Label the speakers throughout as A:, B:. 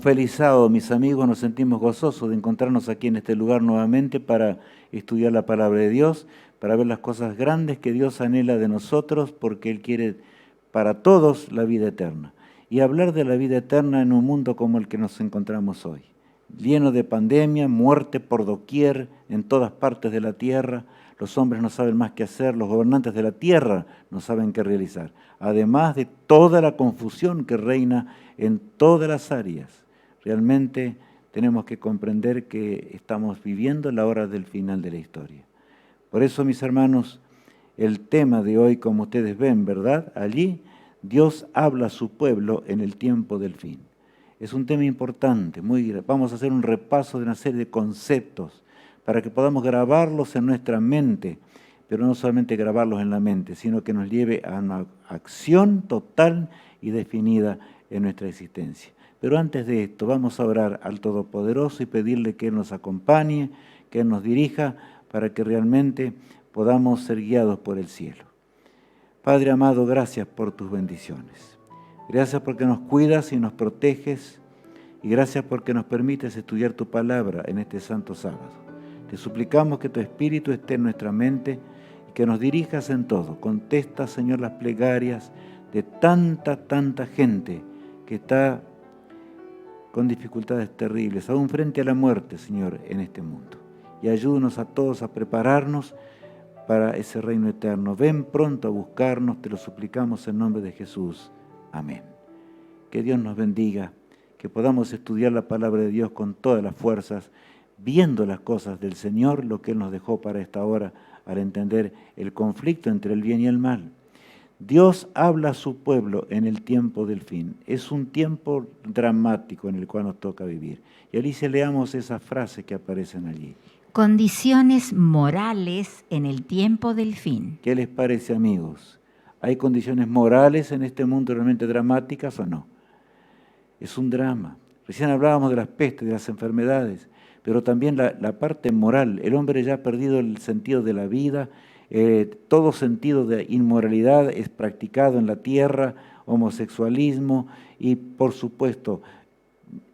A: feliz sábado, mis amigos. Nos sentimos gozosos de encontrarnos aquí en este lugar nuevamente para estudiar la palabra de Dios, para ver las cosas grandes que Dios anhela de nosotros, porque Él quiere para todos la vida eterna. Y hablar de la vida eterna en un mundo como el que nos encontramos hoy, lleno de pandemia, muerte por doquier, en todas partes de la tierra. Los hombres no saben más qué hacer, los gobernantes de la tierra no saben qué realizar. Además de toda la confusión que reina en todas las áreas. Realmente tenemos que comprender que estamos viviendo la hora del final de la historia. Por eso, mis hermanos, el tema de hoy, como ustedes ven, ¿verdad? Allí Dios habla a su pueblo en el tiempo del fin. Es un tema importante, vamos a hacer un repaso de una serie de conceptos para que podamos grabarlos en nuestra mente, pero no solamente grabarlos en la mente, sino que nos lleve a una acción total y definida en nuestra existencia. Pero antes de esto, vamos a orar al Todopoderoso y pedirle que Él nos acompañe, que Él nos dirija, para que realmente podamos ser guiados por el cielo. Padre amado, gracias por tus bendiciones. Gracias porque nos cuidas y nos proteges, y gracias porque nos permites estudiar tu palabra en este santo sábado. Te suplicamos que tu Espíritu esté en nuestra mente y que nos dirijas en todo. Contesta, Señor, las plegarias de tanta gente que está con dificultades terribles, aún frente a la muerte, Señor, en este mundo. Y ayúdanos a todos a prepararnos para ese reino eterno. Ven pronto a buscarnos, te lo suplicamos en nombre de Jesús. Amén. Que Dios nos bendiga, que podamos estudiar la palabra de Dios con todas las fuerzas, viendo las cosas del Señor, lo que Él nos dejó para esta hora, al entender el conflicto entre el bien y el mal. Dios habla a su pueblo en el tiempo del fin. Es un tiempo dramático en el cual nos toca vivir. Y Alicia, leamos esas frases que aparecen allí.
B: Condiciones morales en el tiempo del fin.
A: ¿Qué les parece, amigos? ¿Hay condiciones morales en este mundo realmente dramáticas o no? Es un drama. Recién hablábamos de las pestes, de las enfermedades, pero también la parte moral. El hombre ya ha perdido el sentido de la vida, todo sentido de inmoralidad es practicado en la tierra, homosexualismo y, por supuesto,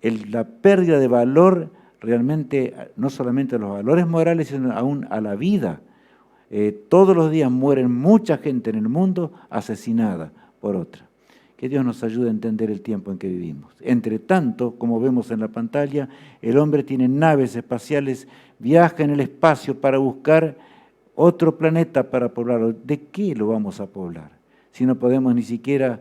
A: la pérdida de valor realmente, no solamente a los valores morales, sino aún a la vida. Todos los días mueren mucha gente en el mundo asesinada por otra. Que Dios nos ayude a entender el tiempo en que vivimos. Entre tanto, como vemos en la pantalla, el hombre tiene naves espaciales, viaja en el espacio para buscar otro planeta para poblarlo. ¿De qué lo vamos a poblar? Si no podemos ni siquiera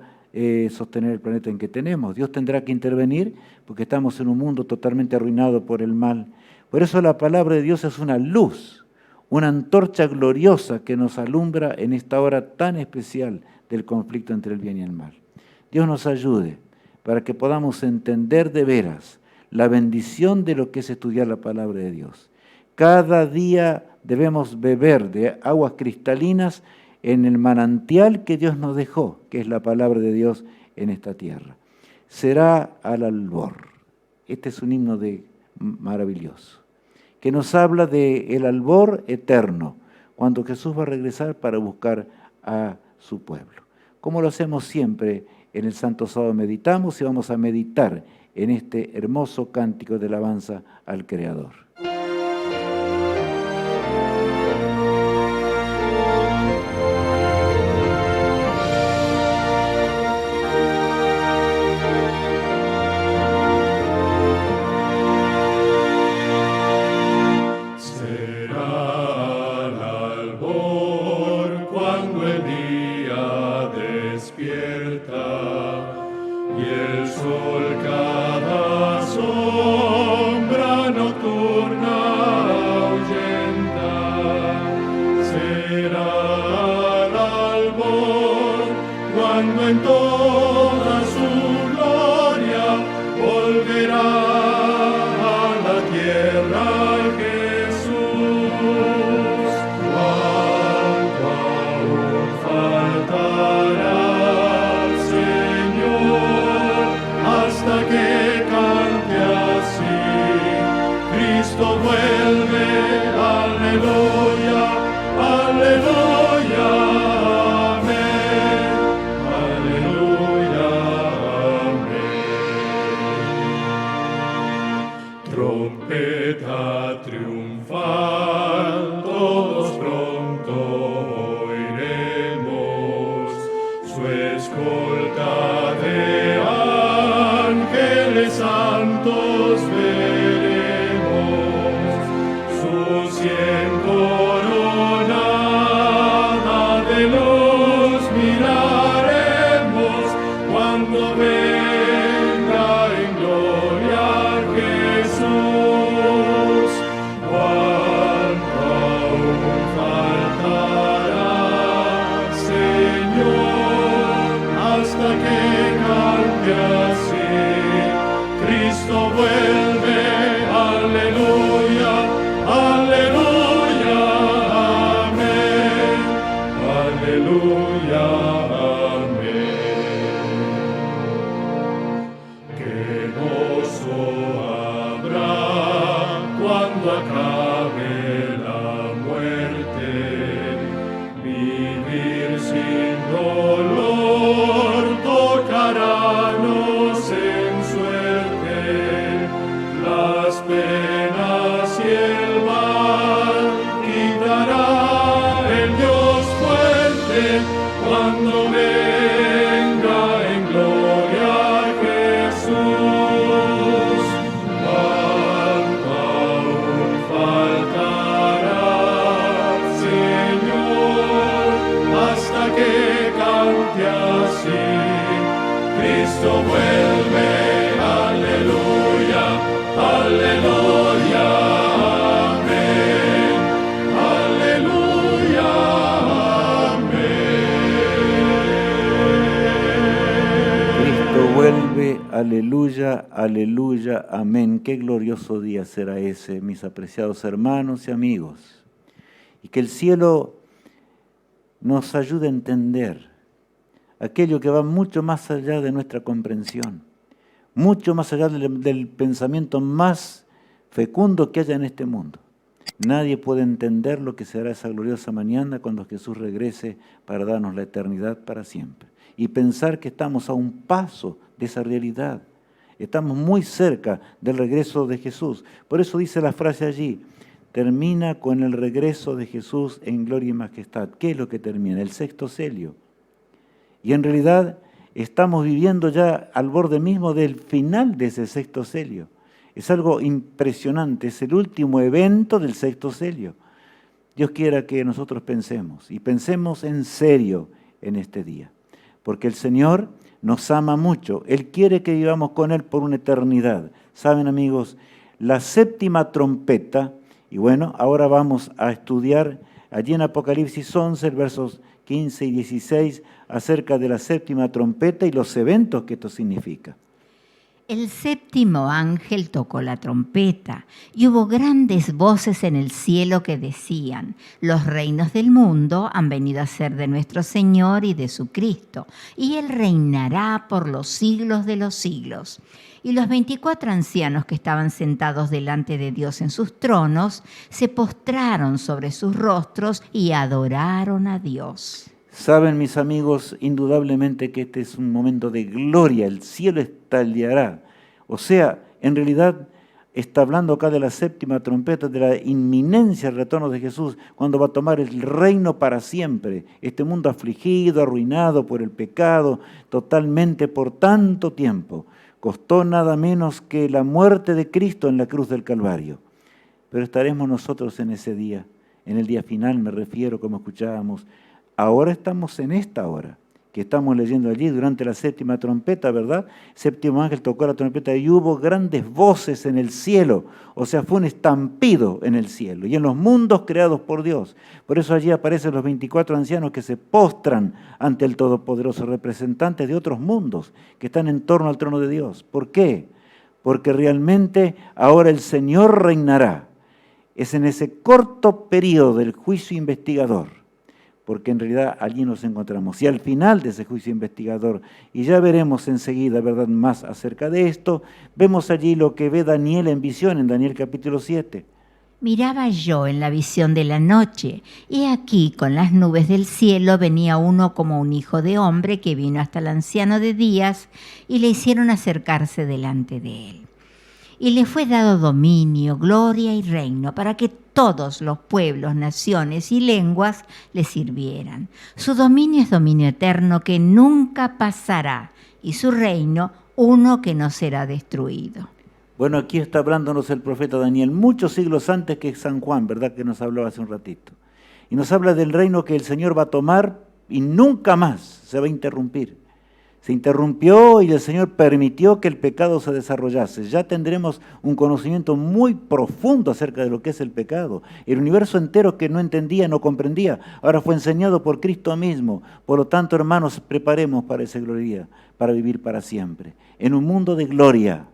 A: sostener el planeta en que tenemos. Dios tendrá que intervenir porque estamos en un mundo totalmente arruinado por el mal. Por eso la palabra de Dios es una luz, una antorcha gloriosa que nos alumbra en esta hora tan especial del conflicto entre el bien y el mal. Dios nos ayude para que podamos entender de veras la bendición de lo que es estudiar la palabra de Dios. Cada día debemos beber de aguas cristalinas en el manantial que Dios nos dejó, que es la palabra de Dios en esta tierra. Será al albor. Este es un himno maravilloso, que nos habla del albor eterno, cuando Jesús va a regresar para buscar a su pueblo. Como lo hacemos siempre en el Santo Sábado, meditamos y vamos a meditar en este hermoso cántico de alabanza al Creador.
C: trompeta triunfal, todos pronto oiremos su escolta de ángeles santos veremos, su cien coronada de luz miraremos cuando venga en gloria Jesús. Cuánto aún faltará, Señor, hasta que cante así. Cristo vuelve, aleluya, aleluya, amén, aleluya, amén. Qué gozo habrá cuando acabe la muerte, vivir sin dolor tocarános en suerte, las penas y el mal quitará el Dios fuerte cuando venga en gloria Jesús. Cuánto aún faltará, Señor, hasta que cante así. Cristo vuelve, aleluya, aleluya, amén, aleluya, amén.
A: Cristo vuelve, aleluya, aleluya, amén. Qué glorioso día será ese, mis apreciados hermanos y amigos. Y que el cielo nos ayude a entender aquello que va mucho más allá de nuestra comprensión, mucho más allá del pensamiento más fecundo que haya en este mundo. Nadie puede entender lo que será esa gloriosa mañana cuando Jesús regrese para darnos la eternidad para siempre. Y pensar que estamos a un paso de esa realidad. Estamos muy cerca del regreso de Jesús. Por eso dice la frase allí, termina con el regreso de Jesús en gloria y majestad. ¿Qué es lo que termina? El sexto sello. Y en realidad estamos viviendo ya al borde mismo del final de ese sexto sello. Es algo impresionante, es el último evento del sexto sello. Dios quiera que nosotros pensemos, y pensemos en serio en este día. Porque el Señor nos ama mucho, Él quiere que vivamos con Él por una eternidad. Saben, amigos, la séptima trompeta, y bueno, ahora vamos a estudiar allí en Apocalipsis 11, versos 15 y 16, acerca de la séptima trompeta y los eventos que esto significa.
B: El séptimo ángel tocó la trompeta y hubo grandes voces en el cielo que decían: los reinos del mundo han venido a ser de nuestro Señor y de su Cristo, y Él reinará por los siglos de los siglos. Y los 24 ancianos que estaban sentados delante de Dios en sus tronos se postraron sobre sus rostros y adoraron a Dios.
A: Saben, mis amigos, indudablemente que este es un momento de gloria, el cielo estallará. O sea, en realidad está hablando acá de la séptima trompeta, de la inminencia del retorno de Jesús, cuando va a tomar el reino para siempre. Este mundo afligido, arruinado por el pecado, totalmente por tanto tiempo. Costó nada menos que la muerte de Cristo en la cruz del Calvario. Pero estaremos nosotros en ese día, en el día final me refiero, como escuchábamos. Ahora estamos en esta hora, que estamos leyendo allí durante la séptima trompeta, ¿verdad? Séptimo ángel tocó la trompeta y hubo grandes voces en el cielo. O sea, fue un estampido en el cielo y en los mundos creados por Dios. Por eso allí aparecen los 24 ancianos que se postran ante el Todopoderoso, representantes de otros mundos que están en torno al trono de Dios. ¿Por qué? Porque realmente ahora el Señor reinará. Es en ese corto periodo del juicio investigador, porque en realidad allí nos encontramos. Y al final de ese juicio investigador, y ya veremos enseguida, ¿verdad?, más acerca de esto, vemos allí lo que ve Daniel en visión, en Daniel capítulo 7.
B: Miraba yo en la visión de la noche, y aquí con las nubes del cielo venía uno como un hijo de hombre que vino hasta el anciano de días, y le hicieron acercarse delante de él. Y le fue dado dominio, gloria y reino para que todos los pueblos, naciones y lenguas le sirvieran. Su dominio es dominio eterno que nunca pasará y su reino uno que no será destruido.
A: Bueno, aquí está hablándonos el profeta Daniel muchos siglos antes que San Juan, ¿verdad? Que nos hablaba hace un ratito. Y nos habla del reino que el Señor va a tomar y nunca más se va a interrumpir. Se interrumpió y el Señor permitió que el pecado se desarrollase. Ya tendremos un conocimiento muy profundo acerca de lo que es el pecado. El universo entero que no entendía, no comprendía, ahora fue enseñado por Cristo mismo. Por lo tanto, hermanos, preparemos para esa gloria, para vivir para siempre. En un mundo de gloria,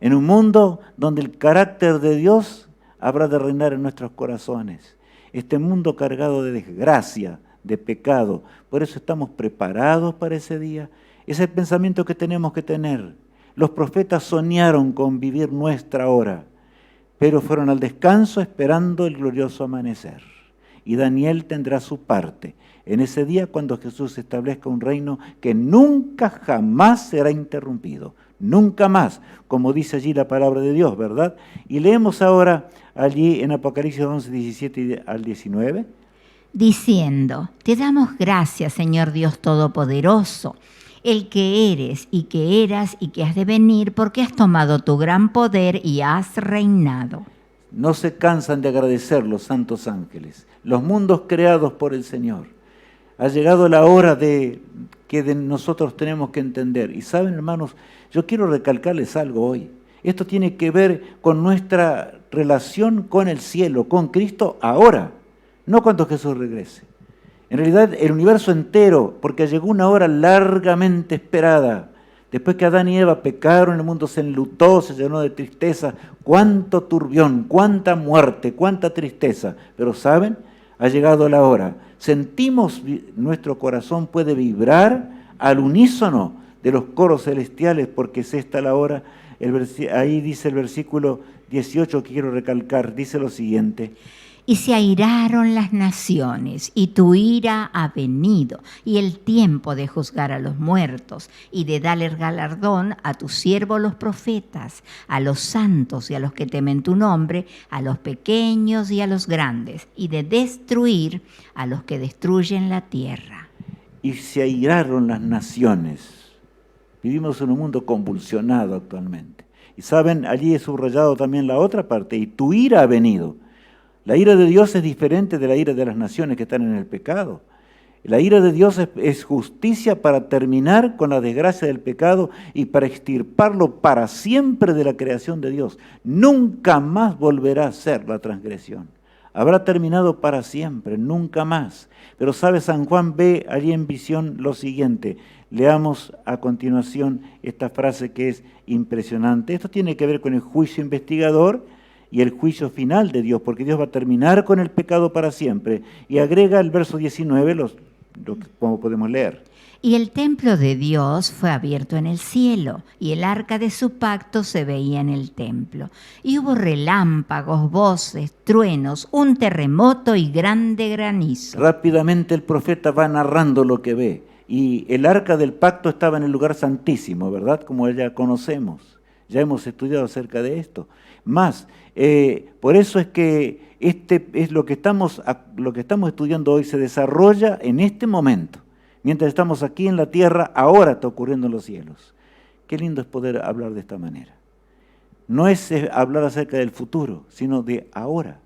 A: en un mundo donde el carácter de Dios habrá de reinar en nuestros corazones. Este mundo cargado de desgracia, de pecado. Por eso estamos preparados para ese día. Es el pensamiento que tenemos que tener. Los profetas soñaron con vivir nuestra hora, pero fueron al descanso esperando el glorioso amanecer. Y Daniel tendrá su parte en ese día cuando Jesús establezca un reino que nunca jamás será interrumpido. Nunca más, como dice allí la palabra de Dios, ¿verdad? Y leemos ahora allí en Apocalipsis 11, 17 al 19.
B: Diciendo, te damos gracias, Señor Dios Todopoderoso, el que eres y que eras y que has de venir, porque has tomado tu gran poder y has reinado.
A: No se cansan de agradecer los santos ángeles, los mundos creados por el Señor. Ha llegado la hora que nosotros tenemos que entender. Y saben, hermanos, yo quiero recalcarles algo hoy. Esto tiene que ver con nuestra relación con el cielo, con Cristo ahora, no cuando Jesús regrese. En realidad, el universo entero, porque llegó una hora largamente esperada. Después que Adán y Eva pecaron, el mundo se enlutó, se llenó de tristeza. Cuánto turbión, cuánta muerte, cuánta tristeza. Pero ¿saben? Ha llegado la hora. Sentimos, nuestro corazón puede vibrar al unísono de los coros celestiales, porque es esta la hora. Ahí dice el versículo 18 que quiero recalcar, dice lo siguiente.
B: Y se airaron las naciones, y tu ira ha venido, y el tiempo de juzgar a los muertos, y de darle galardón a tus siervos los profetas, a los santos y a los que temen tu nombre, a los pequeños y a los grandes, y de destruir a los que destruyen la tierra.
A: Y se airaron las naciones. Vivimos en un mundo convulsionado actualmente. Y saben, allí he subrayado también la otra parte, y tu ira ha venido. La ira de Dios es diferente de la ira de las naciones que están en el pecado. La ira de Dios es justicia para terminar con la desgracia del pecado y para extirparlo para siempre de la creación de Dios. Nunca más volverá a ser la transgresión. Habrá terminado para siempre, nunca más. Pero sabe, San Juan ve allí en visión lo siguiente. Leamos a continuación esta frase que es impresionante. Esto tiene que ver con el juicio investigador y el juicio final de Dios, porque Dios va a terminar con el pecado para siempre. Y agrega el verso 19, como podemos leer.
B: Y el templo de Dios fue abierto en el cielo, y el arca de su pacto se veía en el templo. Y hubo relámpagos, voces, truenos, un terremoto y grande granizo.
A: Rápidamente el profeta va narrando lo que ve. Y el arca del pacto estaba en el lugar santísimo, ¿verdad? Como ya conocemos. Ya hemos estudiado acerca de esto. Más, por eso es que lo que estamos estudiando hoy se desarrolla en este momento. Mientras estamos aquí en la tierra, ahora está ocurriendo en los cielos. Qué lindo es poder hablar de esta manera. No es hablar acerca del futuro, sino de ahora,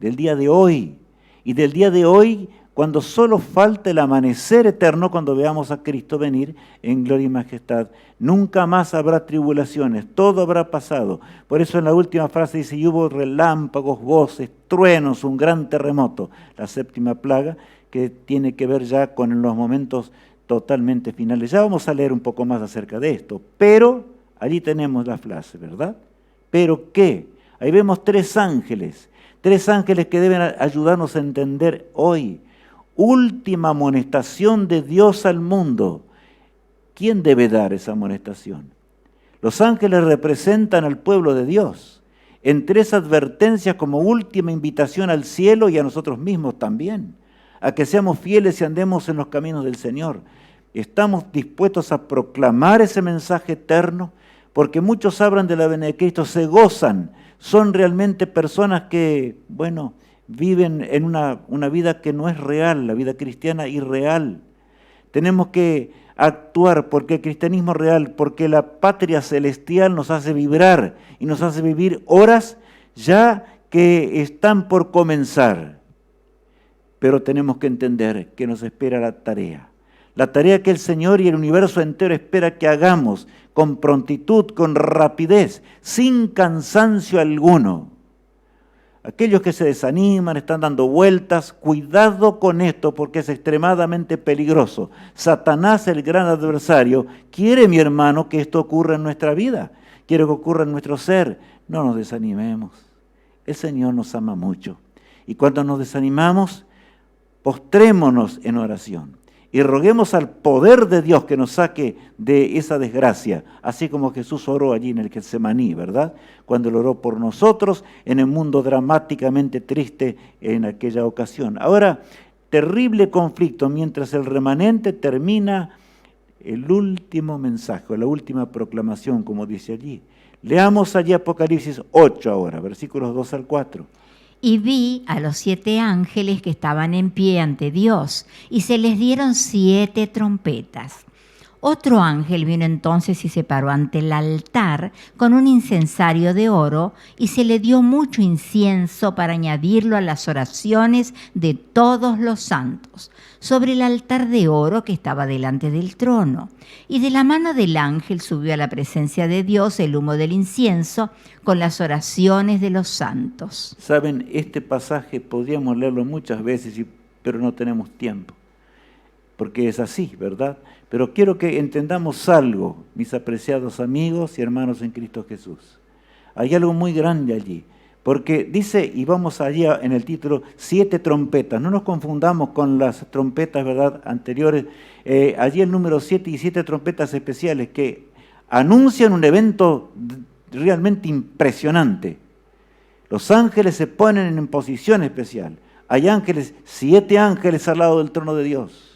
A: del día de hoy. Y del día de hoy, cuando solo falta el amanecer eterno, cuando veamos a Cristo venir en gloria y majestad. Nunca más habrá tribulaciones, todo habrá pasado. Por eso en la última frase dice, y hubo relámpagos, voces, truenos, un gran terremoto. La séptima plaga, que tiene que ver ya con los momentos totalmente finales. Ya vamos a leer un poco más acerca de esto, pero allí tenemos la frase, ¿verdad? ¿Pero qué? Ahí vemos tres ángeles que deben ayudarnos a entender hoy. Última amonestación de Dios al mundo. ¿Quién debe dar esa amonestación? Los ángeles representan al pueblo de Dios en tres advertencias como última invitación al cielo y a nosotros mismos también, a que seamos fieles y andemos en los caminos del Señor. ¿Estamos dispuestos a proclamar ese mensaje eterno porque muchos hablan de la venida de Cristo, se gozan, son realmente personas que, bueno, viven en una vida que no es real, la vida cristiana irreal. Tenemos que actuar porque el cristianismo es real, porque la patria celestial nos hace vibrar y nos hace vivir horas ya que están por comenzar. Pero tenemos que entender que nos espera la tarea que el Señor y el universo entero espera que hagamos con prontitud, con rapidez, sin cansancio alguno. Aquellos que se desaniman, están dando vueltas, cuidado con esto porque es extremadamente peligroso. Satanás, el gran adversario, quiere, mi hermano, que esto ocurra en nuestra vida, quiere que ocurra en nuestro ser. No nos desanimemos. El Señor nos ama mucho. Y cuando nos desanimamos, postrémonos en oración y roguemos al poder de Dios que nos saque de esa desgracia, así como Jesús oró allí en el Getsemaní, ¿verdad? Cuando Él oró por nosotros en el mundo dramáticamente triste en aquella ocasión. Ahora, terrible conflicto mientras el remanente termina el último mensaje, la última proclamación, como dice allí. Leamos allí Apocalipsis 8 ahora, versículos 2 al 4.
B: Y vi a los 7 ángeles que estaban en pie ante Dios, y se les dieron 7 trompetas. Otro ángel vino entonces y se paró ante el altar con un incensario de oro, y se le dio mucho incienso para añadirlo a las oraciones de todos los santos, sobre el altar de oro que estaba delante del trono. Y de la mano del ángel subió a la presencia de Dios el humo del incienso con las oraciones de los santos.
A: Saben, este pasaje podríamos leerlo muchas veces, pero no tenemos tiempo, porque es así, ¿verdad? Pero quiero que entendamos algo, mis apreciados amigos y hermanos en Cristo Jesús. Hay algo muy grande allí, porque dice, y vamos allí en el título, 7 trompetas. No nos confundamos con las trompetas, ¿verdad?, anteriores. Allí el número 7 y 7 trompetas especiales que anuncian un evento realmente impresionante. Los ángeles se ponen en posición especial. Hay ángeles, 7 ángeles al lado del trono de Dios.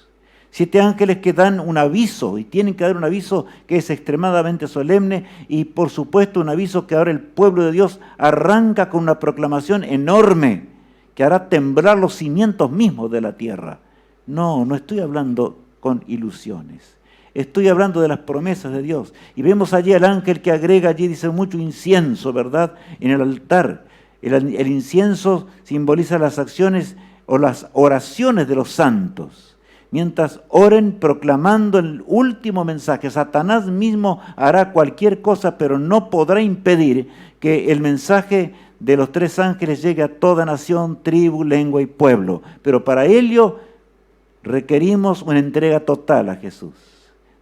A: 7 ángeles que dan un aviso, y tienen que dar un aviso que es extremadamente solemne, y por supuesto un aviso que ahora el pueblo de Dios arranca con una proclamación enorme, que hará temblar los cimientos mismos de la tierra. No estoy hablando con ilusiones. Estoy hablando de las promesas de Dios. Y vemos allí al ángel que agrega allí, dice, mucho incienso, ¿verdad?, en el altar. El incienso simboliza las acciones o las oraciones de los santos. Mientras oren proclamando el último mensaje, Satanás mismo hará cualquier cosa, pero no podrá impedir que el mensaje de los 3 ángeles llegue a toda nación, tribu, lengua y pueblo. Pero para ello requerimos una entrega total a Jesús.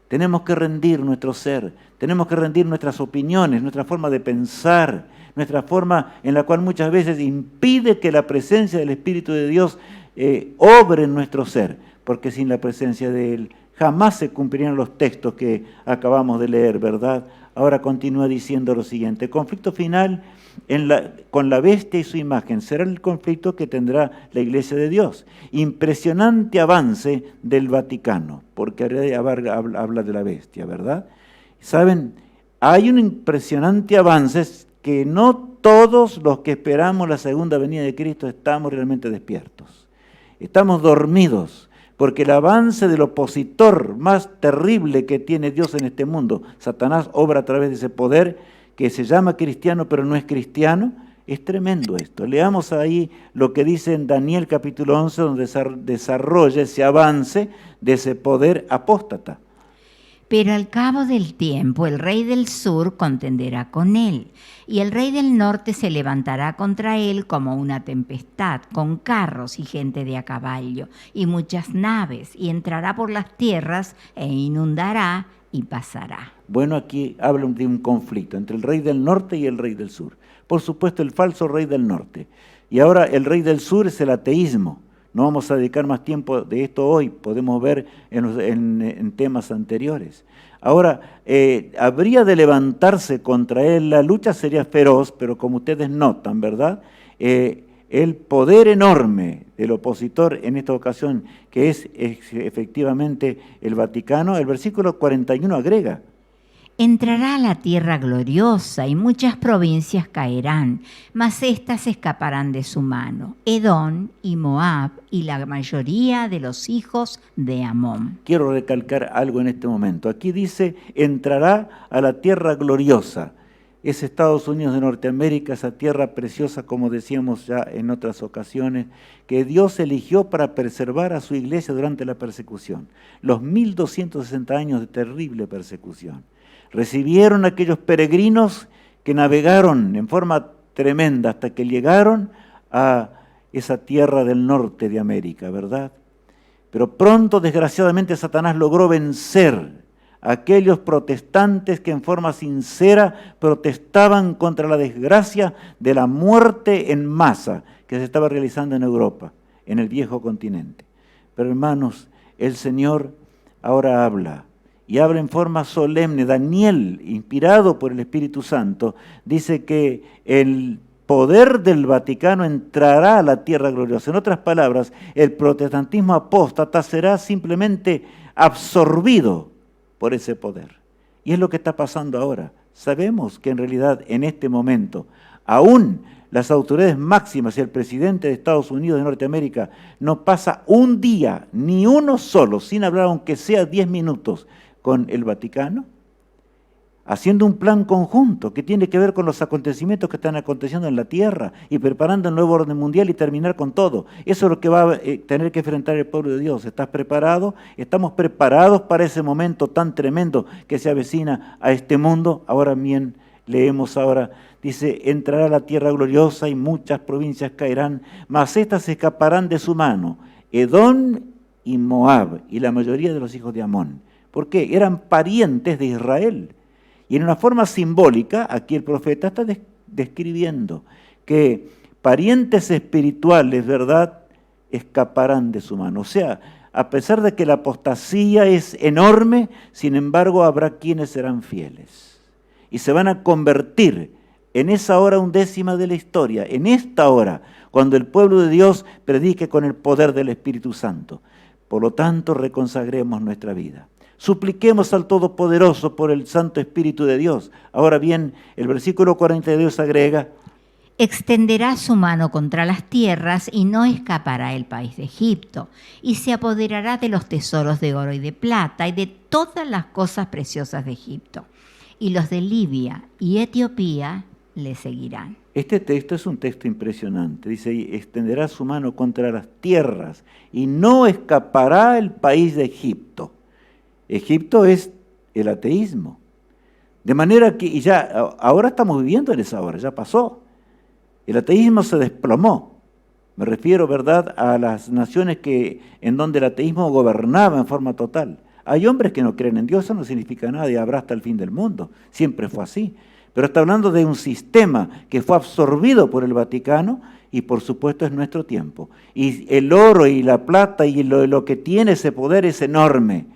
A: Tenemos que rendir nuestro ser, tenemos que rendir nuestras opiniones, nuestra forma de pensar, nuestra forma en la cual muchas veces impide que la presencia del Espíritu de Dios obre en nuestro ser, porque sin la presencia de Él jamás se cumplirían los textos que acabamos de leer, ¿verdad? Ahora continúa diciendo lo siguiente: el conflicto final con la bestia y su imagen será el conflicto que tendrá la Iglesia de Dios. Impresionante avance del Vaticano, porque habla de la bestia, ¿verdad? ¿Saben? Hay un impresionante avance que no todos los que esperamos la segunda venida de Cristo estamos realmente despiertos. Estamos dormidos, porque el avance del opositor más terrible que tiene Dios en este mundo, Satanás obra a través de ese poder que se llama cristiano pero no es cristiano, es tremendo esto. Leamos ahí lo que dice en Daniel capítulo 11, donde desarrolla ese avance de ese poder apóstata.
B: Pero al cabo del tiempo el rey del sur contenderá con él, y el rey del norte se levantará contra él como una tempestad, con carros y gente de a caballo, y muchas naves, y entrará por las tierras, e inundará y pasará.
A: Bueno, aquí hablan de un conflicto entre el rey del norte y el rey del sur. Por supuesto, el falso rey del norte. Y ahora el rey del sur es el ateísmo. No vamos a dedicar más tiempo de esto hoy, podemos ver en temas anteriores. Ahora, habría de levantarse contra él, la lucha sería feroz, pero como ustedes notan, ¿verdad? El poder enorme del opositor en esta ocasión, que es efectivamente el Vaticano, el versículo 41 agrega:
B: Entrará a la tierra gloriosa y muchas provincias caerán, mas éstas escaparán de su mano, Edom y Moab y la mayoría de los hijos de Amón.
A: Quiero recalcar algo en este momento. Aquí dice, entrará a la tierra gloriosa. Es Estados Unidos de Norteamérica, esa tierra preciosa, como decíamos ya en otras ocasiones, que Dios eligió para preservar a su iglesia durante la persecución. Los 1260 años de terrible persecución. Recibieron a aquellos peregrinos que navegaron en forma tremenda hasta que llegaron a esa tierra del norte de América, ¿verdad? Pero pronto, desgraciadamente, Satanás logró vencer a aquellos protestantes que en forma sincera protestaban contra la desgracia de la muerte en masa que se estaba realizando en Europa, en el viejo continente. Pero hermanos, el Señor ahora habla. Y habla en forma solemne. Daniel, inspirado por el Espíritu Santo, dice que el poder del Vaticano entrará a la tierra gloriosa. En otras palabras, el protestantismo apóstata será simplemente absorbido por ese poder. Y es lo que está pasando ahora. Sabemos que en realidad en este momento, aún las autoridades máximas y el presidente de Estados Unidos de Norteamérica no pasa un día, ni uno solo, sin hablar aunque sea 10 minutos, con el Vaticano, haciendo un plan conjunto que tiene que ver con los acontecimientos que están aconteciendo en la tierra y preparando el nuevo orden mundial y terminar con todo. Eso es lo que va a tener que enfrentar el pueblo de Dios. ¿Estás preparado? ¿Estamos preparados para ese momento tan tremendo que se avecina a este mundo? Ahora bien, leemos ahora, dice, entrará a la tierra gloriosa y muchas provincias caerán, mas éstas escaparán de su mano, Edom y Moab y la mayoría de los hijos de Amón. ¿Por qué? Eran parientes de Israel. Y en una forma simbólica, aquí el profeta está describiendo que parientes espirituales, ¿verdad?, escaparán de su mano. O sea, a pesar de que la apostasía es enorme, sin embargo habrá quienes serán fieles. Y se van a convertir en esa hora undécima de la historia, en esta hora, cuando el pueblo de Dios predique con el poder del Espíritu Santo. Por lo tanto, reconsagremos nuestra vida. Supliquemos al Todopoderoso por el Santo Espíritu de Dios. Ahora bien, el versículo 42 agrega,
B: extenderá su mano contra las tierras y no escapará el país de Egipto, y se apoderará de los tesoros de oro y de plata y de todas las cosas preciosas de Egipto. Y los de Libia y Etiopía le seguirán.
A: Este texto es un texto impresionante. Dice, extenderá su mano contra las tierras y no escapará el país de Egipto. Egipto es el ateísmo. De manera que, y ya ahora estamos viviendo en esa hora, ya pasó. El ateísmo se desplomó. Me refiero, ¿verdad?, a las naciones en donde el ateísmo gobernaba en forma total. Hay hombres que no creen en Dios, eso no significa nada y habrá hasta el fin del mundo. Siempre fue así. Pero está hablando de un sistema que fue absorbido por el Vaticano y por supuesto es nuestro tiempo. Y el oro y la plata y lo que tiene ese poder es enorme.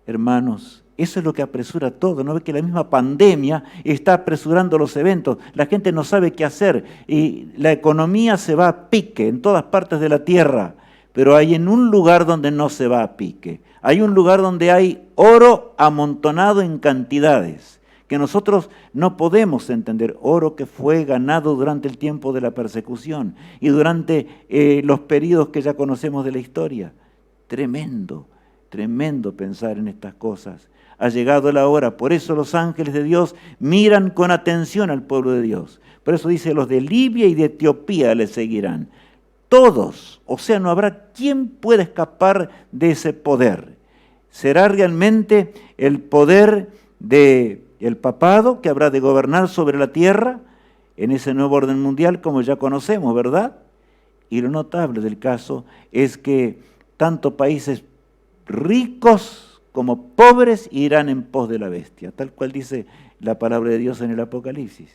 A: Hermanos, eso es lo que apresura todo. ¿No ve que la misma pandemia está apresurando los eventos? La gente no sabe qué hacer y la economía se va a pique en todas partes de la tierra. Pero hay en un lugar donde no se va a pique. Hay un lugar donde hay oro amontonado en cantidades que nosotros no podemos entender. Oro que fue ganado durante el tiempo de la persecución y durante los periodos que ya conocemos de la historia. Tremendo. Tremendo pensar en estas cosas. Ha llegado la hora, por eso los ángeles de Dios miran con atención al pueblo de Dios. Por eso dice, los de Libia y de Etiopía le seguirán. Todos, o sea, no habrá quien pueda escapar de ese poder. Será realmente el poder del papado que habrá de gobernar sobre la tierra en ese nuevo orden mundial como ya conocemos, ¿verdad? Y lo notable del caso es que tanto países ricos como pobres irán en pos de la bestia, tal cual dice la palabra de Dios en el Apocalipsis.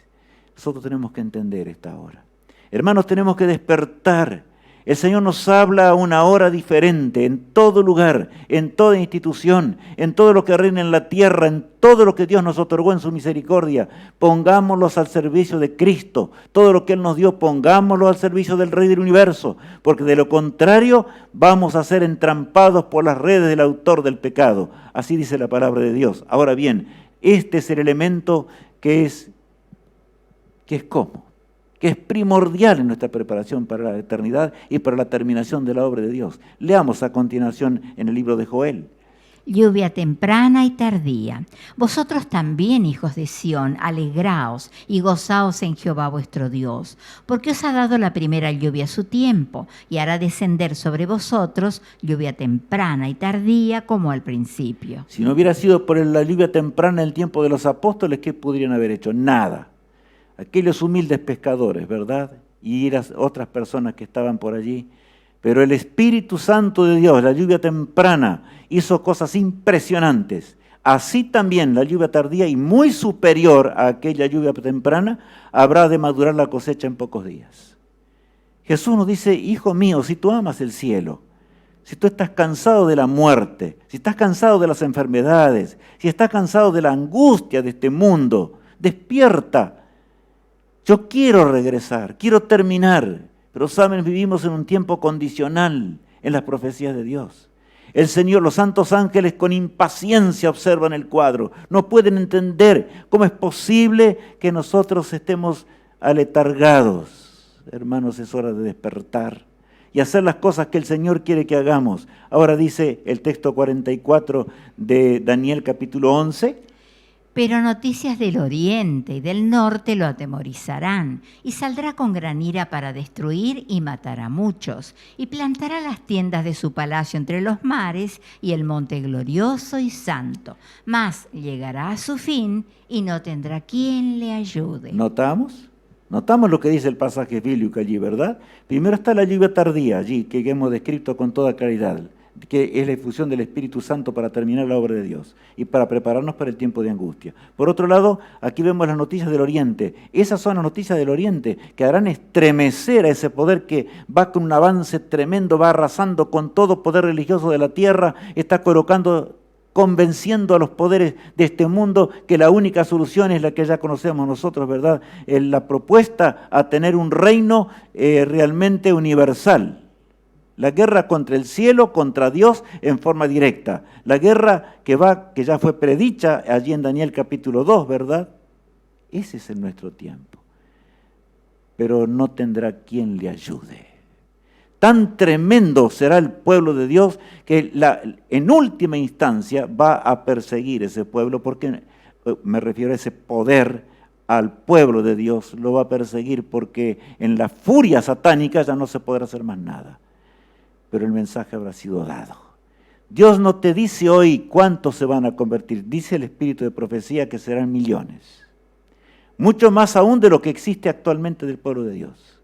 A: Nosotros tenemos que entender esta hora. Hermanos, tenemos que despertar. El Señor nos habla a una hora diferente, en todo lugar, en toda institución, en todo lo que reina en la tierra, en todo lo que Dios nos otorgó en su misericordia. Pongámoslos al servicio de Cristo. Todo lo que Él nos dio, pongámoslo al servicio del Rey del Universo, porque de lo contrario vamos a ser entrampados por las redes del autor del pecado. Así dice la palabra de Dios. Ahora bien, Este es el elemento que es como, que es primordial en nuestra preparación para la eternidad y para la terminación de la obra de Dios. Leamos a continuación en el libro de Joel.
B: Lluvia temprana y tardía. Vosotros también, hijos de Sión, alegraos y gozaos en Jehová vuestro Dios, porque os ha dado la primera lluvia a su tiempo, y hará descender sobre vosotros lluvia temprana y tardía como al principio.
A: Si no hubiera sido por la lluvia temprana en el tiempo de los apóstoles, ¿qué podrían haber hecho? Nada. Aquellos humildes pescadores, ¿verdad? Y las otras personas que estaban por allí. Pero el Espíritu Santo de Dios, la lluvia temprana, hizo cosas impresionantes. Así también la lluvia tardía y muy superior a aquella lluvia temprana, habrá de madurar la cosecha en pocos días. Jesús nos dice, hijo mío, si tú amas el cielo, si tú estás cansado de la muerte, si estás cansado de las enfermedades, si estás cansado de la angustia de este mundo, despierta. Yo quiero regresar, quiero terminar. Pero saben, vivimos en un tiempo condicional en las profecías de Dios. El Señor, los santos ángeles con impaciencia observan el cuadro. No pueden entender cómo es posible que nosotros estemos aletargados. Hermanos, es hora de despertar y hacer las cosas que el Señor quiere que hagamos. Ahora dice el texto 44 de Daniel capítulo 11.
B: Pero noticias del oriente y del norte lo atemorizarán, y saldrá con gran ira para destruir y matar a muchos, y plantará las tiendas de su palacio entre los mares y el monte glorioso y santo. Mas llegará a su fin y no tendrá quien le ayude.
A: ¿Notamos? Notamos lo que dice el pasaje bíblico allí, ¿verdad? Primero está la lluvia tardía allí, que hemos descrito con toda claridad, que es la efusión del Espíritu Santo para terminar la obra de Dios y para prepararnos para el tiempo de angustia. Por otro lado, aquí vemos las noticias del Oriente. Esas son las noticias del Oriente que harán estremecer a ese poder que va con un avance tremendo, va arrasando con todo poder religioso de la tierra, está convenciendo a los poderes de este mundo que la única solución es la que ya conocemos nosotros, ¿verdad? La propuesta a tener un reino realmente universal. La guerra contra el cielo, contra Dios en forma directa. La guerra que ya fue predicha allí en Daniel capítulo 2, ¿verdad? Ese es en nuestro tiempo. Pero no tendrá quien le ayude. Tan tremendo será el pueblo de Dios que en última instancia va a perseguir ese pueblo, porque me refiero a ese poder al pueblo de Dios, lo va a perseguir porque en la furia satánica ya no se podrá hacer más nada. Pero el mensaje habrá sido dado. Dios no te dice hoy cuántos se van a convertir, dice el espíritu de profecía que serán millones. Mucho más aún de lo que existe actualmente del pueblo de Dios.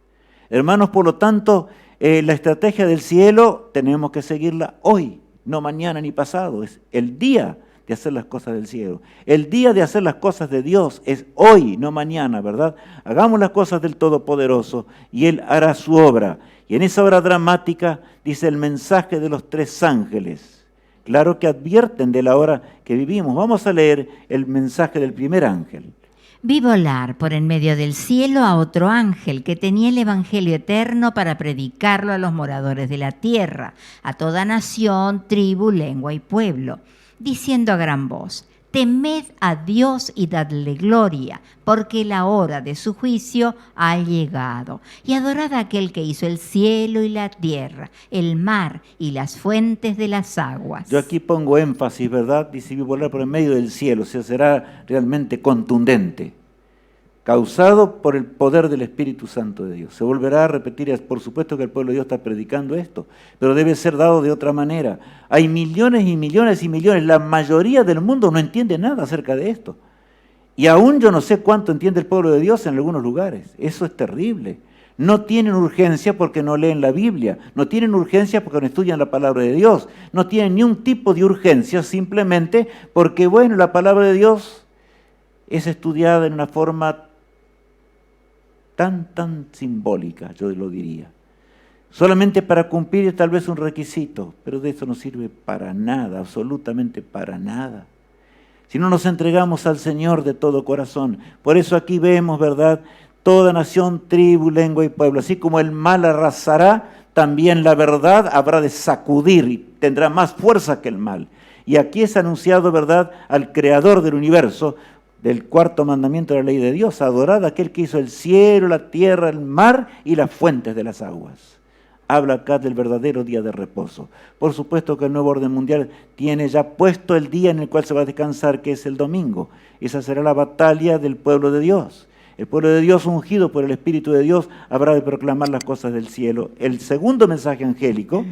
A: Hermanos, por lo tanto, la estrategia del cielo tenemos que seguirla hoy, no mañana ni pasado. Es el día de hacer las cosas del cielo. El día de hacer las cosas de Dios es hoy, no mañana, ¿verdad? Hagamos las cosas del Todopoderoso y Él hará su obra. Y en esa obra dramática dice el mensaje de los 3 ángeles. Claro que advierten de la hora que vivimos. Vamos a leer el mensaje del primer ángel.
B: Vi volar por en medio del cielo a otro ángel que tenía el evangelio eterno para predicarlo a los moradores de la tierra, a toda nación, tribu, lengua y pueblo, diciendo a gran voz: temed a Dios y dadle gloria, porque la hora de su juicio ha llegado. Y adorad a aquel que hizo el cielo y la tierra, el mar y las fuentes de las aguas.
A: Yo aquí pongo énfasis, ¿verdad? Dice, vi volar por el medio del cielo, o sea, será realmente contundente, causado por el poder del Espíritu Santo de Dios. Se volverá a repetir, por supuesto que el pueblo de Dios está predicando esto, pero debe ser dado de otra manera. Hay millones y millones y millones, la mayoría del mundo no entiende nada acerca de esto. Y aún yo no sé cuánto entiende el pueblo de Dios en algunos lugares. Eso es terrible. No tienen urgencia porque no leen la Biblia, no tienen urgencia porque no estudian la palabra de Dios, no tienen ni un tipo de urgencia simplemente porque, bueno, la palabra de Dios es estudiada en una forma tan simbólica, yo lo diría. Solamente para cumplir tal vez un requisito, pero de eso no sirve para nada, absolutamente para nada. Si no nos entregamos al Señor de todo corazón. Por eso aquí vemos, ¿verdad? Toda nación, tribu, lengua y pueblo. Así como el mal arrasará, también la verdad habrá de sacudir y tendrá más fuerza que el mal. Y aquí es anunciado, ¿verdad?, al creador del universo, del cuarto mandamiento de la ley de Dios: adorad a aquel que hizo el cielo, la tierra, el mar y las fuentes de las aguas. Habla acá del verdadero día de reposo. Por supuesto que el nuevo orden mundial tiene ya puesto el día en el cual se va a descansar, que es el domingo. Esa será la batalla del pueblo de Dios. El pueblo de Dios, ungido por el Espíritu de Dios, habrá de proclamar las cosas del cielo. El segundo mensaje angélico: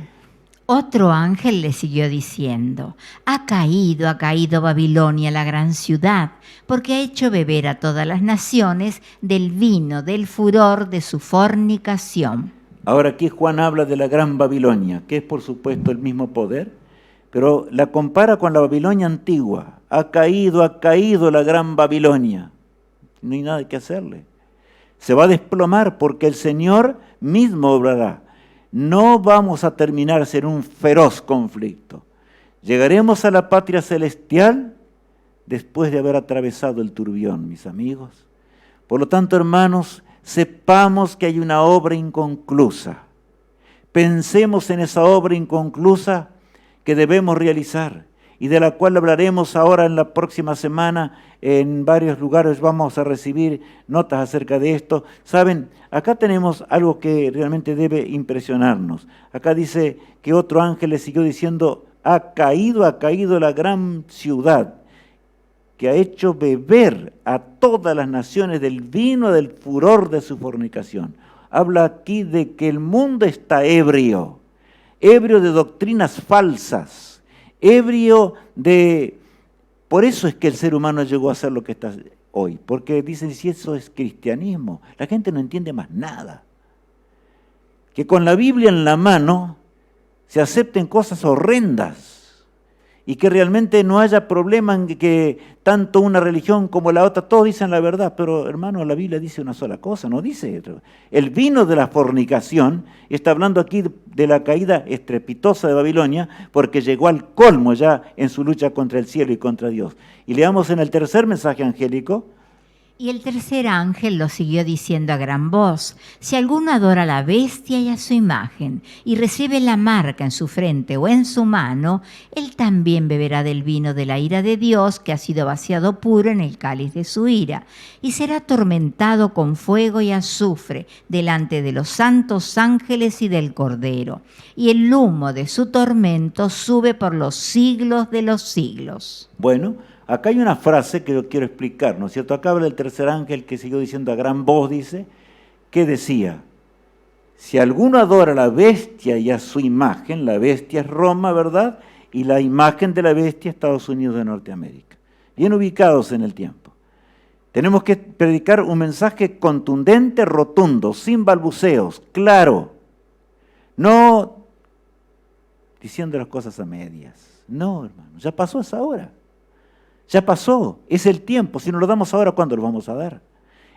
B: otro ángel le siguió diciendo: ha caído Babilonia, la gran ciudad, porque ha hecho beber a todas las naciones del vino del furor de su fornicación.
A: Ahora aquí Juan habla de la gran Babilonia, que es por supuesto el mismo poder, pero la compara con la Babilonia antigua. Ha caído la gran Babilonia. No hay nada que hacerle. Se va a desplomar porque el Señor mismo obrará. No vamos a terminar en un feroz conflicto. Llegaremos a la patria celestial después de haber atravesado el turbión, mis amigos. Por lo tanto, hermanos, sepamos que hay una obra inconclusa. Pensemos en esa obra inconclusa que debemos realizar y de la cual hablaremos ahora en la próxima semana. En varios lugares vamos a recibir notas acerca de esto. Saben, acá tenemos algo que realmente debe impresionarnos. Acá dice que otro ángel le siguió diciendo: ha caído la gran ciudad, que ha hecho beber a todas las naciones del vino del furor de su fornicación. Habla aquí de que el mundo está ebrio de doctrinas falsas, ebrio de... Por eso es que el ser humano llegó a ser lo que está hoy, porque dicen, si eso es cristianismo, la gente no entiende más nada. Que con la Biblia en la mano se acepten cosas horrendas y que realmente no haya problema en que tanto una religión como la otra, todos dicen la verdad, pero hermano, la Biblia dice una sola cosa, no dice otra. El vino de la fornicación, está hablando aquí de la caída estrepitosa de Babilonia, porque llegó al colmo ya en su lucha contra el cielo y contra Dios. Y leamos en el tercer mensaje angélico:
B: y el tercer ángel lo siguió diciendo a gran voz: si alguno adora a la bestia y a su imagen, y recibe la marca en su frente o en su mano, él también beberá del vino de la ira de Dios, que ha sido vaciado puro en el cáliz de su ira, y será atormentado con fuego y azufre delante de los santos ángeles y del Cordero. Y el humo de su tormento sube por los siglos de los siglos.
A: Bueno, acá hay una frase que yo quiero explicar, ¿no es cierto? Acá habla el tercer ángel que siguió diciendo a gran voz, dice, que decía: si alguno adora a la bestia y a su imagen, la bestia es Roma, ¿verdad?, y la imagen de la bestia Estados Unidos de Norteamérica. Bien ubicados en el tiempo. Tenemos que predicar un mensaje contundente, rotundo, sin balbuceos, claro. No diciendo las cosas a medias. No, hermano, ya pasó esa hora. Ya pasó, es el tiempo. Si no lo damos ahora, ¿cuándo lo vamos a dar?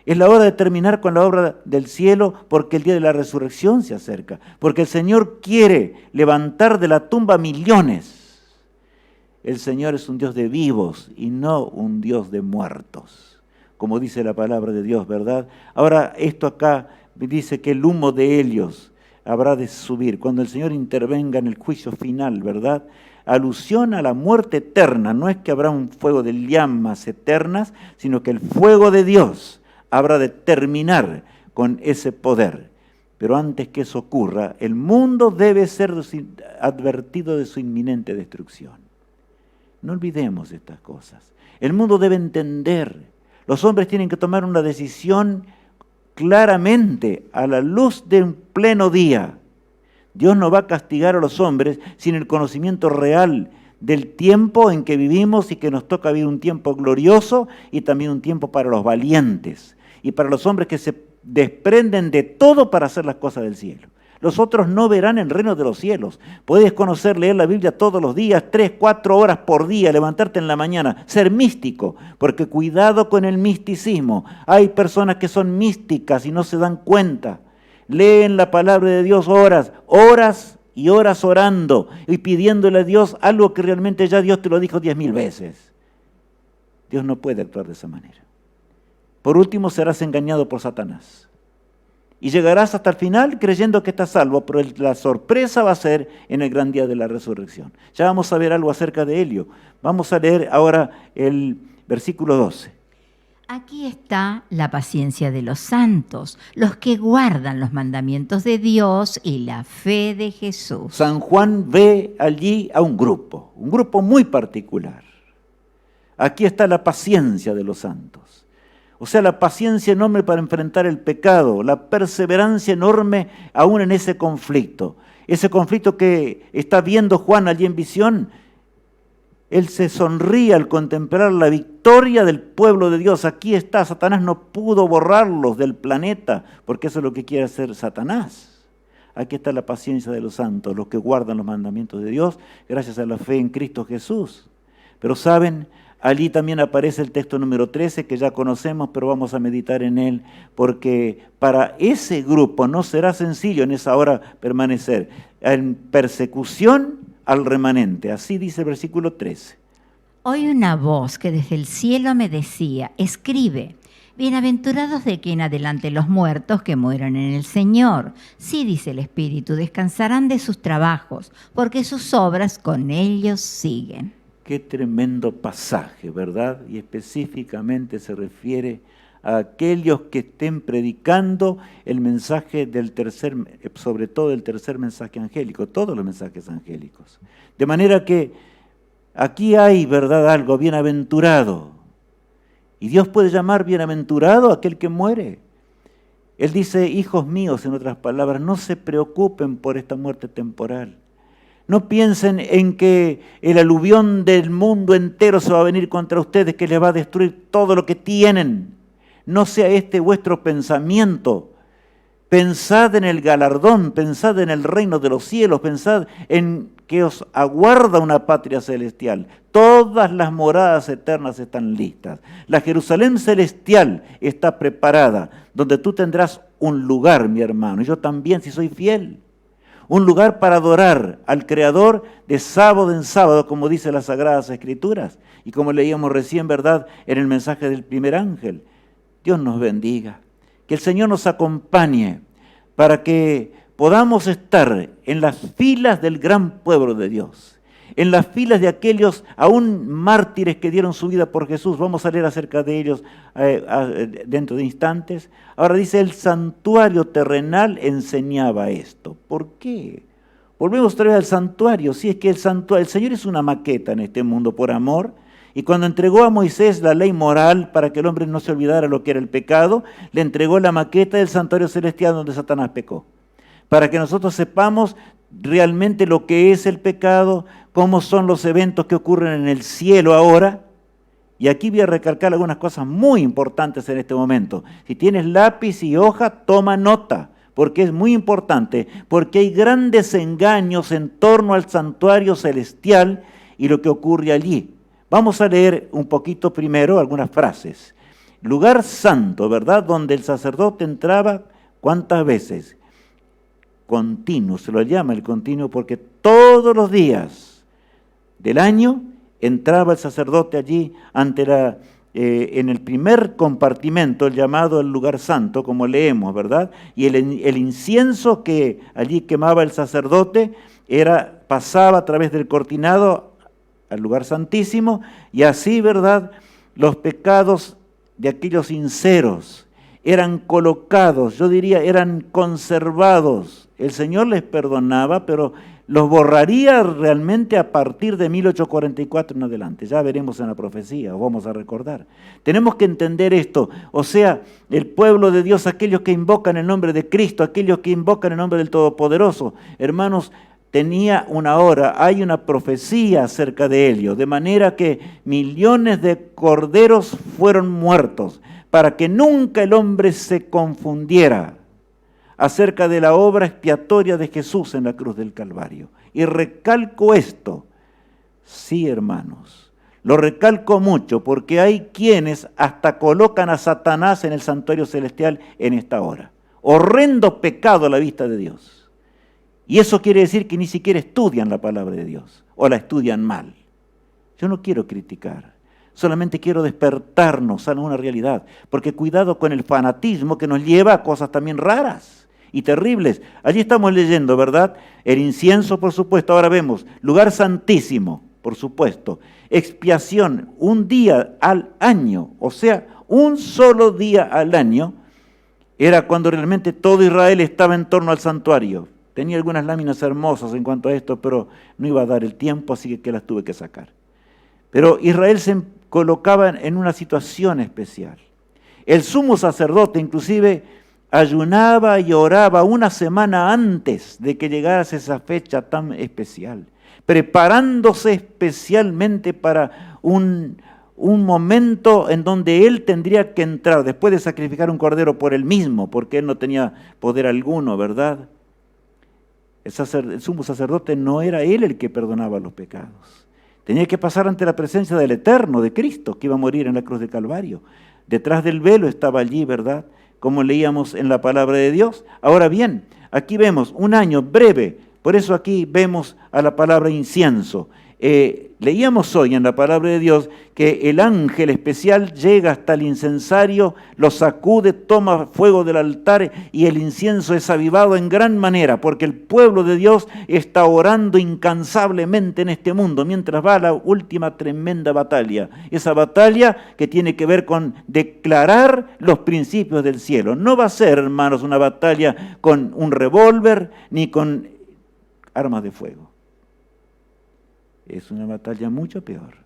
A: Es la hora de terminar con la obra del cielo, porque el día de la resurrección se acerca. Porque el Señor quiere levantar de la tumba millones. El Señor es un Dios de vivos y no un Dios de muertos, como dice la palabra de Dios, ¿verdad? Ahora, esto acá dice que el humo de Helios habrá de subir cuando el Señor intervenga en el juicio final, ¿verdad? Alusión a la muerte eterna. No es que habrá un fuego de llamas eternas, sino que el fuego de Dios habrá de terminar con ese poder. Pero antes que eso ocurra, el mundo debe ser advertido de su inminente destrucción. No olvidemos estas cosas. El mundo debe entender. Los hombres tienen que tomar una decisión claramente a la luz de un pleno día. Dios no va a castigar a los hombres sin el conocimiento real del tiempo en que vivimos y que nos toca vivir un tiempo glorioso y también un tiempo para los valientes y para los hombres que se desprenden de todo para hacer las cosas del cielo. Los otros no verán el reino de los cielos. Puedes conocer, leer la Biblia todos los días, 3, 4 horas por día, levantarte en la mañana, ser místico, porque cuidado con el misticismo. Hay personas que son místicas y no se dan cuenta. Leen la palabra de Dios horas y horas orando y pidiéndole a Dios algo que realmente ya Dios te lo dijo 10.000 veces. Dios no puede actuar de esa manera. Por último, serás engañado por Satanás. Y llegarás hasta el final creyendo que estás salvo, pero la sorpresa va a ser en el gran día de la resurrección. Ya vamos a ver algo acerca de ello. Vamos a leer ahora el versículo 12.
B: Aquí está la paciencia de los santos, los que guardan los mandamientos de Dios y la fe de Jesús.
A: San Juan ve allí a un grupo muy particular. Aquí está la paciencia de los santos. O sea, la paciencia enorme para enfrentar el pecado, la perseverancia enorme aún en ese conflicto. Ese conflicto que está viendo Juan allí en visión, él se sonríe al contemplar la victoria del pueblo de Dios. Aquí está, Satanás no pudo borrarlos del planeta, porque eso es lo que quiere hacer Satanás. Aquí está la paciencia de los santos, los que guardan los mandamientos de Dios, gracias a la fe en Cristo Jesús. Pero saben, allí también aparece el texto número 13, que ya conocemos, pero vamos a meditar en él, porque para ese grupo no será sencillo en esa hora permanecer en persecución al remanente. Así dice el versículo 13.
B: Oí una voz que desde el cielo me decía, escribe, bienaventurados de aquí en adelante los muertos que mueran en el Señor. Sí, dice el Espíritu, descansarán de sus trabajos, porque sus obras con ellos siguen.
A: Qué tremendo pasaje, ¿verdad? Y específicamente se refiere a aquellos que estén predicando el mensaje del tercer, sobre todo el tercer mensaje angélico, todos los mensajes angélicos. De manera que aquí hay, ¿verdad?, algo bienaventurado. Y Dios puede llamar bienaventurado a aquel que muere. Él dice, hijos míos, en otras palabras, no se preocupen por esta muerte temporal. No piensen en que el aluvión del mundo entero se va a venir contra ustedes, que les va a destruir todo lo que tienen. No sea este vuestro pensamiento. Pensad en el galardón, pensad en el reino de los cielos, pensad en que os aguarda una patria celestial. Todas las moradas eternas están listas. La Jerusalén celestial está preparada, donde tú tendrás un lugar, mi hermano. Yo también, si soy fiel. Un lugar para adorar al Creador de sábado en sábado, como dice las Sagradas Escrituras. Y como leíamos recién, ¿verdad?, en el mensaje del primer ángel. Dios nos bendiga. Que el Señor nos acompañe para que podamos estar en las filas del gran pueblo de Dios. En las filas de aquellos aún mártires que dieron su vida por Jesús. Vamos a leer acerca de ellos dentro de instantes. Ahora dice, el santuario terrenal enseñaba esto. ¿Por qué? Volvemos otra vez al santuario. Sí, es que el Señor es una maqueta en este mundo por amor. Y cuando entregó a Moisés la ley moral para que el hombre no se olvidara lo que era el pecado, le entregó la maqueta del santuario celestial donde Satanás pecó. Para que nosotros sepamos realmente lo que es el pecado, cómo son los eventos que ocurren en el cielo ahora. Y aquí voy a recalcar algunas cosas muy importantes en este momento. Si tienes lápiz y hoja, toma nota, porque es muy importante, porque hay grandes engaños en torno al santuario celestial y lo que ocurre allí. Vamos a leer un poquito primero algunas frases. Lugar santo, ¿verdad? Donde el sacerdote entraba, ¿cuántas veces? Continuo, se lo llama el continuo porque todos los días del año entraba el sacerdote allí en el primer compartimento, el llamado el lugar santo, como leemos, ¿verdad? Y el incienso que allí quemaba el sacerdote pasaba a través del cortinado al lugar santísimo, y así, ¿verdad?, los pecados de aquellos sinceros eran colocados, yo diría, eran conservados. El Señor les perdonaba, pero los borraría realmente a partir de 1844 en adelante. Ya veremos en la profecía, os vamos a recordar. Tenemos que entender esto, o sea, el pueblo de Dios, aquellos que invocan el nombre de Cristo, aquellos que invocan el nombre del Todopoderoso, hermanos, tenía una hora, hay una profecía acerca de ello, de manera que millones de corderos fueron muertos, para que nunca el hombre se confundiera acerca de la obra expiatoria de Jesús en la cruz del Calvario. Y recalco esto, sí, hermanos, lo recalco mucho, porque hay quienes hasta colocan a Satanás en el santuario celestial en esta hora. Horrendo pecado a la vista de Dios. Y eso quiere decir que ni siquiera estudian la palabra de Dios, o la estudian mal. Yo no quiero criticar, Solamente quiero despertarnos a una realidad, porque cuidado con el fanatismo que nos lleva a cosas también raras y terribles. Allí estamos leyendo, ¿verdad? El incienso, por supuesto, ahora vemos, lugar santísimo, por supuesto, expiación, un día al año, o sea, un solo día al año, era cuando realmente todo Israel estaba en torno al santuario. Tenía algunas láminas hermosas en cuanto a esto, pero no iba a dar el tiempo, así que las tuve que sacar. Pero Israel se colocaba en una situación especial. El sumo sacerdote inclusive ayunaba y oraba una semana antes de que llegara esa fecha tan especial, preparándose especialmente para un momento en donde él tendría que entrar, después de sacrificar un cordero por él mismo, porque él no tenía poder alguno, ¿verdad? El sumo sacerdote no era él el que perdonaba los pecados. Tenía que pasar ante la presencia del Eterno, de Cristo, que iba a morir en la cruz de Calvario. Detrás del velo estaba allí, ¿verdad? Como leíamos en la palabra de Dios. Ahora bien, aquí vemos un año breve, por eso aquí vemos a la palabra incienso. Leíamos hoy en la palabra de Dios que el ángel especial llega hasta el incensario, lo sacude, toma fuego del altar y el incienso es avivado en gran manera, porque el pueblo de Dios está orando incansablemente en este mundo, mientras va la última tremenda batalla. Esa batalla que tiene que ver con declarar los principios del cielo. No va a ser, hermanos, una batalla con un revólver ni con armas de fuego. Es una batalla mucho peor.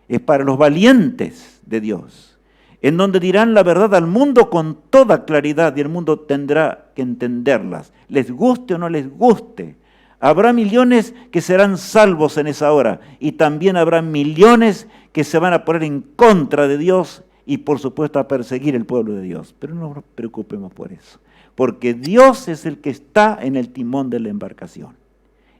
A: Es para los valientes de Dios, en donde dirán la verdad al mundo con toda claridad y el mundo tendrá que entenderlas, les guste o no les guste. Habrá millones que serán salvos en esa hora y también habrá millones que se van a poner en contra de Dios y por supuesto a perseguir el pueblo de Dios. Pero no nos preocupemos por eso, porque Dios es el que está en el timón de la embarcación.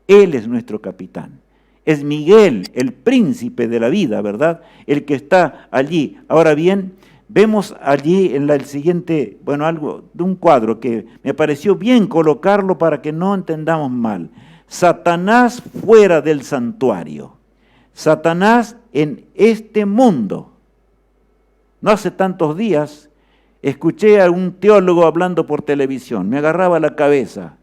A: Él es nuestro capitán. Es Miguel, el príncipe de la vida, ¿verdad? El que está allí. Ahora bien, vemos allí en el siguiente, algo de un cuadro que me pareció bien colocarlo para que no entendamos mal. Satanás fuera del santuario. Satanás en este mundo. No hace tantos días escuché a un teólogo hablando por televisión. Me agarraba la cabeza,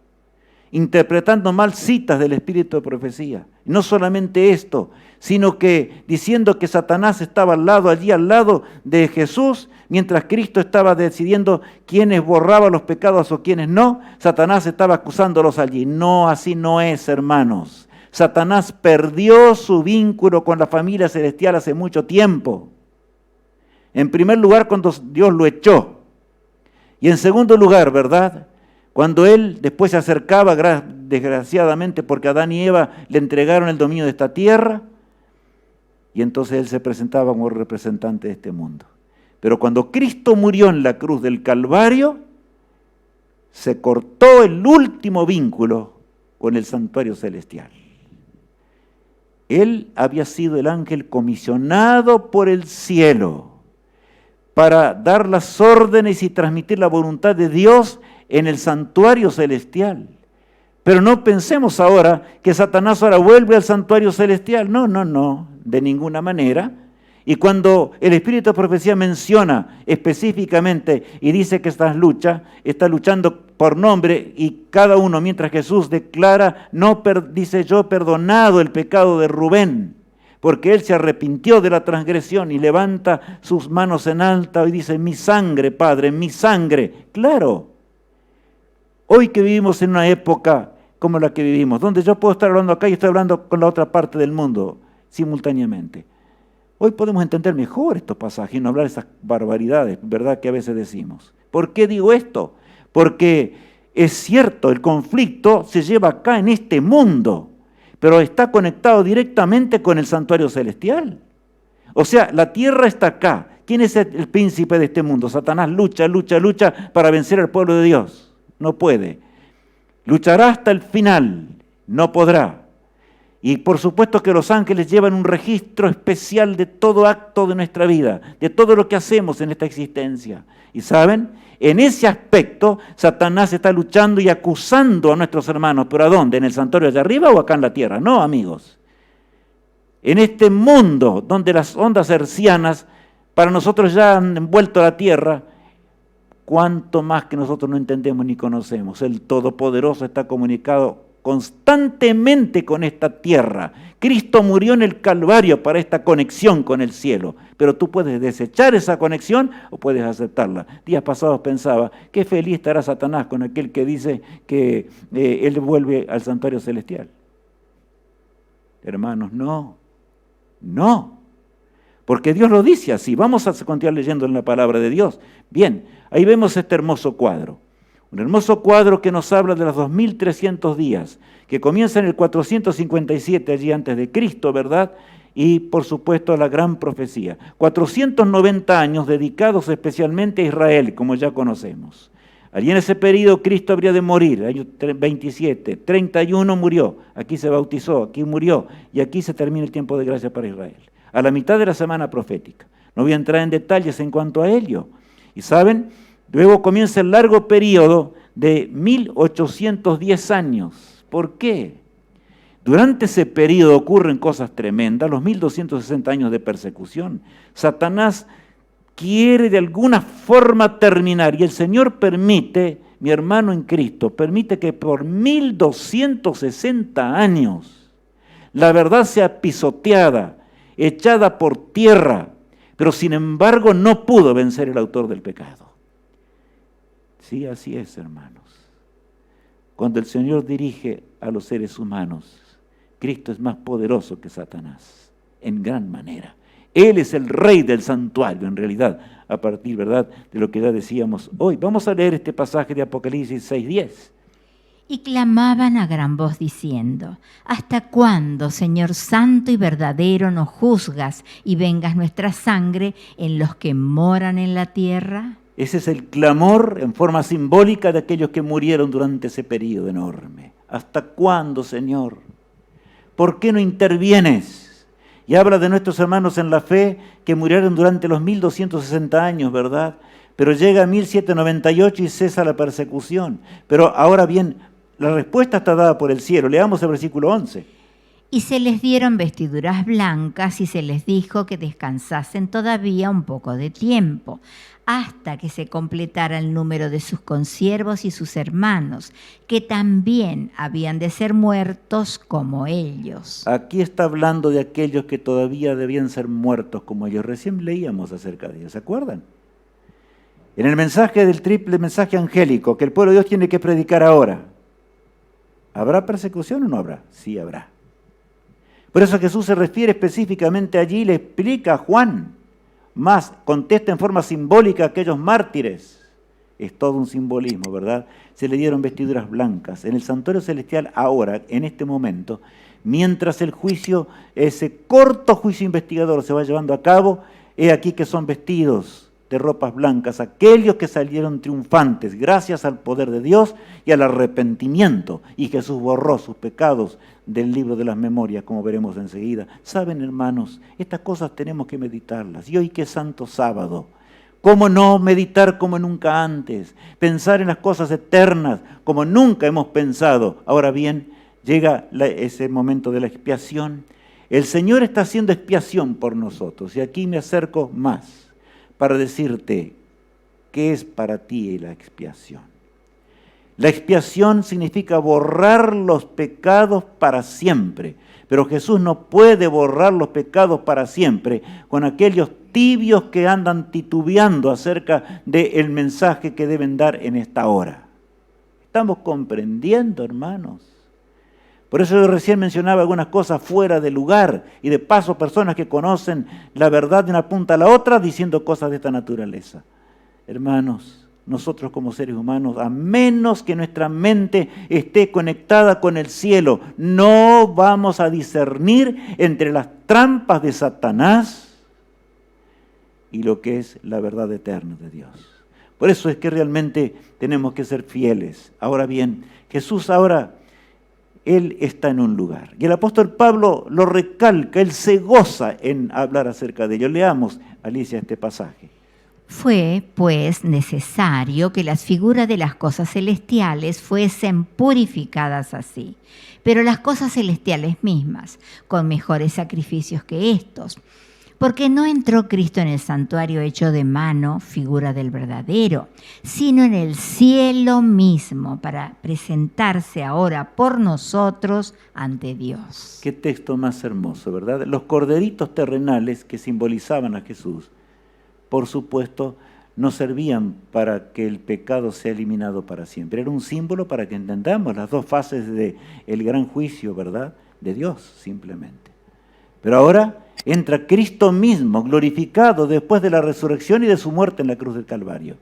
A: interpretando mal citas del espíritu de profecía. No solamente esto, sino que diciendo que Satanás estaba allí al lado de Jesús, mientras Cristo estaba decidiendo quiénes borraban los pecados o quiénes no, Satanás estaba acusándolos allí. No, así no es, hermanos. Satanás perdió su vínculo con la familia celestial hace mucho tiempo. En primer lugar, cuando Dios lo echó. Y en segundo lugar, ¿verdad?, cuando él después se acercaba, desgraciadamente, porque Adán y Eva le entregaron el dominio de esta tierra, y entonces él se presentaba como representante de este mundo. Pero cuando Cristo murió en la cruz del Calvario, se cortó el último vínculo con el santuario celestial. Él había sido el ángel comisionado por el cielo para dar las órdenes y transmitir la voluntad de Dios en el santuario celestial. Pero no pensemos ahora que Satanás ahora vuelve al santuario celestial. No, de ninguna manera. Y cuando el espíritu de profecía menciona específicamente y dice que está luchando por nombre, y cada uno, mientras Jesús declara, dice: yo he perdonado el pecado de Rubén, porque él se arrepintió de la transgresión y levanta sus manos en alto y dice: mi sangre, Padre, mi sangre. Claro. Hoy que vivimos en una época como la que vivimos, donde yo puedo estar hablando acá y estoy hablando con la otra parte del mundo simultáneamente. Hoy podemos entender mejor estos pasajes y no hablar esas barbaridades, ¿verdad?, que a veces decimos. ¿Por qué digo esto? Porque es cierto, el conflicto se lleva acá en este mundo, pero está conectado directamente con el santuario celestial. O sea, la tierra está acá. ¿Quién es el príncipe de este mundo? Satanás lucha para vencer al pueblo de Dios. No puede. Luchará hasta el final, no podrá. Y por supuesto que los ángeles llevan un registro especial de todo acto de nuestra vida, de todo lo que hacemos en esta existencia. Y ¿saben? En ese aspecto, Satanás está luchando y acusando a nuestros hermanos. ¿Pero a dónde? ¿En el santuario allá arriba o acá en la tierra? No, amigos. en este mundo donde las ondas hercianas para nosotros ya han envuelto la tierra, cuánto más que nosotros no entendemos ni conocemos. El Todopoderoso está comunicado constantemente con esta tierra. Cristo murió en el Calvario para esta conexión con el cielo, pero tú puedes desechar esa conexión o puedes aceptarla. Días pasados pensaba, qué feliz estará Satanás con aquel que dice que él vuelve al santuario celestial. Hermanos, no, porque Dios lo dice así. Vamos a continuar leyendo en la palabra de Dios. Bien, ahí vemos este hermoso cuadro. Un hermoso cuadro que nos habla de los 2300 días, que comienza en el 457 allí antes de Cristo, ¿verdad? Y por supuesto la gran profecía. 490 años dedicados especialmente a Israel, como ya conocemos. Allí en ese periodo Cristo habría de morir, año 27, 31 murió, aquí se bautizó, aquí murió, y aquí se termina el tiempo de gracia para Israel. A la mitad de la semana profética. No voy a entrar en detalles en cuanto a ello. Y saben, luego comienza el largo periodo de 1810 años. ¿Por qué? Durante ese periodo ocurren cosas tremendas, los 1260 años de persecución. Satanás quiere de alguna forma terminar y el Señor permite, mi hermano en Cristo, permite que por 1260 años la verdad sea pisoteada, echada por tierra, pero sin embargo no pudo vencer el autor del pecado. Sí, así es, hermanos. Cuando el Señor dirige a los seres humanos, Cristo es más poderoso que Satanás, en gran manera. Él es el rey del santuario, en realidad, a partir, ¿verdad?, de lo que ya decíamos hoy. Vamos a leer este pasaje de Apocalipsis 6:10.
B: Y clamaban a gran voz diciendo, ¿hasta cuándo, Señor santo y verdadero, nos juzgas y vengas nuestra sangre en los que moran en la tierra?
A: Ese es el clamor en forma simbólica de aquellos que murieron durante ese periodo enorme. ¿Hasta cuándo, Señor? ¿Por qué no intervienes? Y habla de nuestros hermanos en la fe que murieron durante los 1260 años, ¿verdad? Pero llega 1798 y cesa la persecución. Pero ahora bien, la respuesta está dada por el cielo. Leamos el versículo 11.
B: Y se les dieron vestiduras blancas y se les dijo que descansasen todavía un poco de tiempo, hasta que se completara el número de sus consiervos y sus hermanos, que también habían de ser muertos como ellos.
A: Aquí está hablando de aquellos que todavía debían ser muertos como ellos. Recién leíamos acerca de ellos, ¿se acuerdan? En el mensaje del triple mensaje angélico que el pueblo de Dios tiene que predicar ahora, ¿habrá persecución o no habrá? Sí habrá. Por eso Jesús se refiere específicamente allí y le explica a Juan, más contesta en forma simbólica a aquellos mártires. Es todo un simbolismo, ¿verdad? Se le dieron vestiduras blancas. En el santuario celestial ahora, en este momento, mientras el juicio, ese corto juicio investigador se va llevando a cabo, he aquí que son vestidos de ropas blancas aquellos que salieron triunfantes gracias al poder de Dios y al arrepentimiento. Y Jesús borró sus pecados del libro de las memorias, como veremos enseguida. Saben, hermanos, estas cosas tenemos que meditarlas. Y hoy que es Santo Sábado, ¿cómo no meditar como nunca antes? Pensar en las cosas eternas como nunca hemos pensado. Ahora bien, llega ese momento de la expiación. El Señor está haciendo expiación por nosotros. Y aquí me acerco más para decirte qué es para ti la expiación. La expiación significa borrar los pecados para siempre, pero Jesús no puede borrar los pecados para siempre con aquellos tibios que andan titubeando acerca del mensaje que deben dar en esta hora. ¿Estamos comprendiendo, hermanos? Por eso yo recién mencionaba algunas cosas fuera de lugar y de paso personas que conocen la verdad de una punta a la otra diciendo cosas de esta naturaleza. Hermanos, nosotros como seres humanos, a menos que nuestra mente esté conectada con el cielo, no vamos a discernir entre las trampas de Satanás y lo que es la verdad eterna de Dios. Por eso es que realmente tenemos que ser fieles. Ahora bien, Jesús ahora, Él está en un lugar. Y el apóstol Pablo lo recalca, Él se goza en hablar acerca de ello. Leamos, Alicia, este pasaje.
B: Fue, pues, necesario que las figuras de las cosas celestiales fuesen purificadas así, pero las cosas celestiales mismas, con mejores sacrificios que estos. Porque no entró Cristo en el santuario hecho de mano, figura del verdadero, sino en el cielo mismo, para presentarse ahora por nosotros ante Dios.
A: Qué texto más hermoso, ¿verdad? Los corderitos terrenales que simbolizaban a Jesús, por supuesto, no servían para que el pecado sea eliminado para siempre. Era un símbolo para que entendamos las dos fases del gran juicio, ¿verdad?, de Dios, simplemente. Pero ahora entra Cristo mismo, glorificado después de la resurrección y de su muerte en la cruz del Calvario.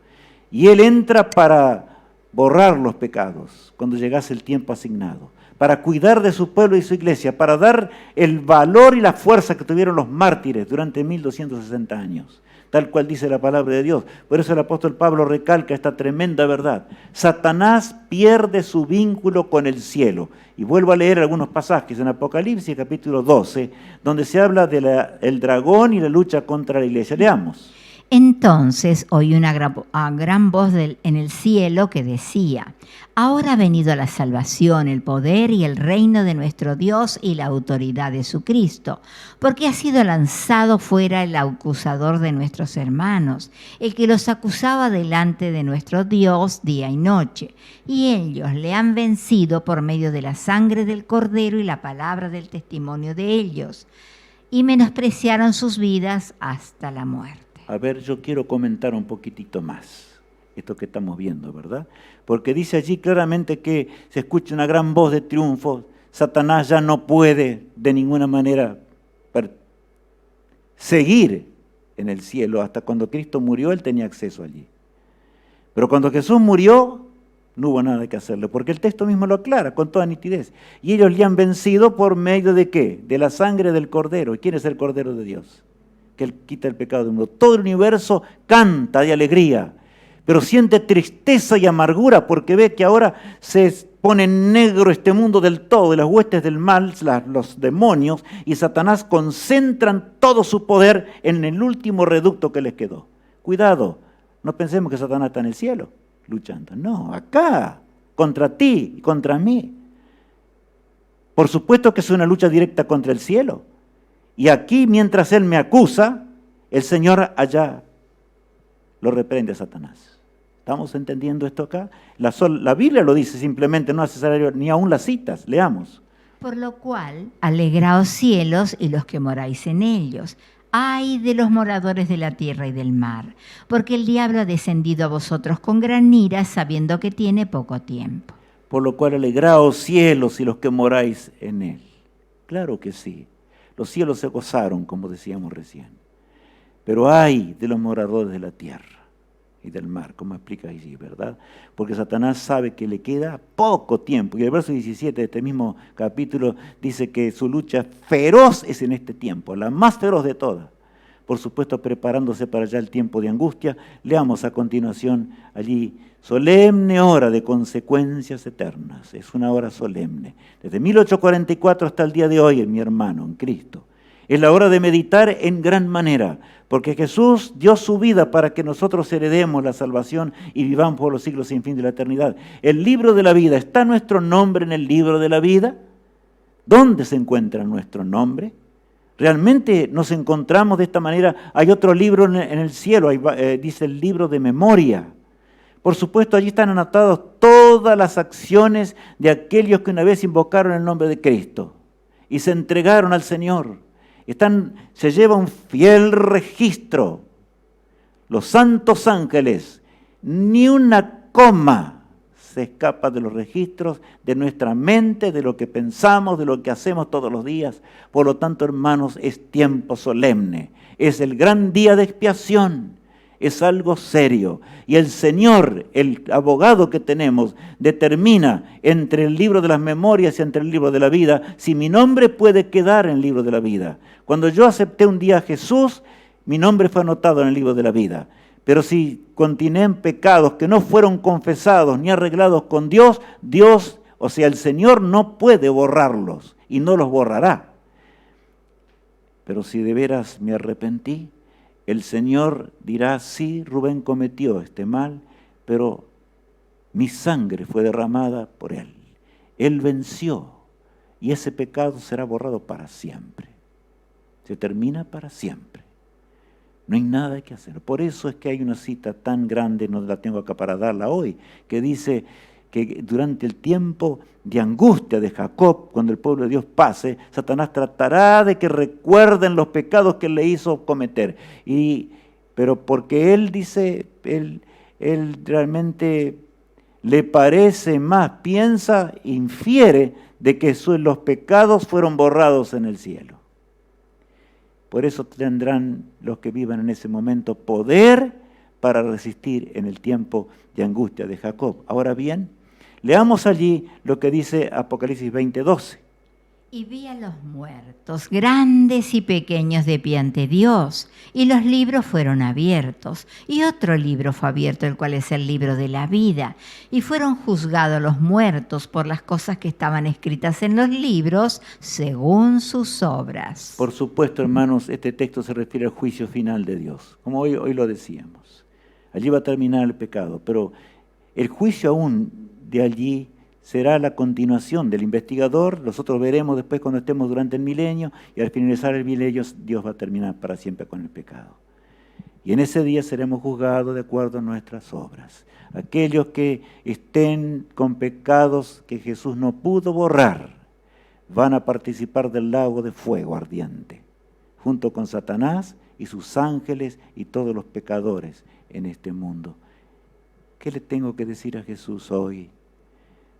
A: Y Él entra para borrar los pecados cuando llegase el tiempo asignado, para cuidar de su pueblo y su iglesia, para dar el valor y la fuerza que tuvieron los mártires durante 1260 años, tal cual dice la palabra de Dios. Por eso el apóstol Pablo recalca esta tremenda verdad. Satanás pierde su vínculo con el cielo. Y vuelvo a leer algunos pasajes en Apocalipsis capítulo 12, donde se habla del dragón y la lucha contra la iglesia. Leamos.
B: Entonces oí una gran voz en el cielo que decía: ahora ha venido la salvación, el poder y el reino de nuestro Dios y la autoridad de su Cristo, porque ha sido lanzado fuera el acusador de nuestros hermanos, el que los acusaba delante de nuestro Dios día y noche, y ellos le han vencido por medio de la sangre del Cordero y la palabra del testimonio de ellos, y menospreciaron sus vidas hasta la muerte.
A: A ver, yo quiero comentar un poquitito más esto que estamos viendo, ¿verdad? Porque dice allí claramente que se escucha una gran voz de triunfo. Satanás ya no puede de ninguna manera seguir en el cielo. Hasta cuando Cristo murió, él tenía acceso allí. Pero cuando Jesús murió, no hubo nada que hacerle, porque el texto mismo lo aclara con toda nitidez. Y ellos le han vencido por medio de ¿qué? De la sangre del Cordero. ¿Y quién es el Cordero de Dios? Que Él quita el pecado del mundo. Todo el universo canta de alegría, pero siente tristeza y amargura porque ve que ahora se pone negro este mundo del todo, y las huestes del mal, los demonios y Satanás concentran todo su poder en el último reducto que les quedó. Cuidado, no pensemos que Satanás está en el cielo luchando. No, acá, contra ti y contra mí. Por supuesto que es una lucha directa contra el cielo. Y aquí, mientras él me acusa, el Señor allá lo reprende a Satanás. ¿Estamos entendiendo esto acá? La Biblia lo dice simplemente, no es necesario ni aún las citas. Leamos.
B: Por lo cual, alegraos cielos y los que moráis en ellos. Ay de los moradores de la tierra y del mar, porque el diablo ha descendido a vosotros con gran ira, sabiendo que tiene poco tiempo.
A: Por lo cual, alegraos cielos y los que moráis en él. Claro que sí. Los cielos se gozaron, como decíamos recién. Pero ay de los moradores de la tierra y del mar, como explica allí, ¿verdad? Porque Satanás sabe que le queda poco tiempo. Y el verso 17 de este mismo capítulo dice que su lucha feroz es en este tiempo, la más feroz de todas. Por supuesto, preparándose para ya el tiempo de angustia. Leamos a continuación allí: solemne hora de consecuencias eternas. Es una hora solemne. Desde 1844 hasta el día de hoy, mi hermano, en Cristo. Es la hora de meditar en gran manera, porque Jesús dio su vida para que nosotros heredemos la salvación y vivamos por los siglos sin fin de la eternidad. El libro de la vida, ¿está nuestro nombre en el libro de la vida? ¿Dónde se encuentra nuestro nombre? ¿Realmente nos encontramos de esta manera? Hay otro libro en el cielo, dice el libro de memoria. Por supuesto, allí están anotadas todas las acciones de aquellos que una vez invocaron el nombre de Cristo y se entregaron al Señor. Se lleva un fiel registro. Los santos ángeles, ni una coma se escapa de los registros de nuestra mente, de lo que pensamos, de lo que hacemos todos los días. Por lo tanto, hermanos, es tiempo solemne. Es el gran día de expiación. Es algo serio. Y el Señor, el abogado que tenemos, determina entre el libro de las memorias y entre el libro de la vida si mi nombre puede quedar en el libro de la vida. Cuando yo acepté un día a Jesús, mi nombre fue anotado en el libro de la vida. Pero si continué en pecados que no fueron confesados ni arreglados con Dios, o sea, el Señor no puede borrarlos y no los borrará. Pero si de veras me arrepentí, el Señor dirá, sí, Rubén cometió este mal, pero mi sangre fue derramada por él. Él venció y ese pecado será borrado para siempre. Se termina para siempre. No hay nada que hacer. Por eso es que hay una cita tan grande, no la tengo acá para darla hoy, que dice que durante el tiempo de angustia de Jacob, cuando el pueblo de Dios pase, Satanás tratará de que recuerden los pecados que le hizo cometer. Pero porque él dice, él realmente le parece más, piensa, infiere de que los pecados fueron borrados en el cielo. Por eso tendrán los que vivan en ese momento poder para resistir en el tiempo de angustia de Jacob. Ahora bien, leamos allí lo que dice Apocalipsis 20:12.
B: Y vi a los muertos, grandes y pequeños, de pie ante Dios, y los libros fueron abiertos, y otro libro fue abierto, el cual es el libro de la vida, y fueron juzgados los muertos por las cosas que estaban escritas en los libros, según sus obras.
A: Por supuesto, hermanos, este texto se refiere al juicio final de Dios, como hoy lo decíamos. Allí va a terminar el pecado, pero el juicio aún de allí será la continuación del investigador. Nosotros veremos después cuando estemos durante el milenio, y al finalizar el milenio Dios va a terminar para siempre con el pecado. Y en ese día seremos juzgados de acuerdo a nuestras obras. Aquellos que estén con pecados que Jesús no pudo borrar, van a participar del lago de fuego ardiente, junto con Satanás y sus ángeles y todos los pecadores en este mundo. ¿Qué le tengo que decir a Jesús hoy?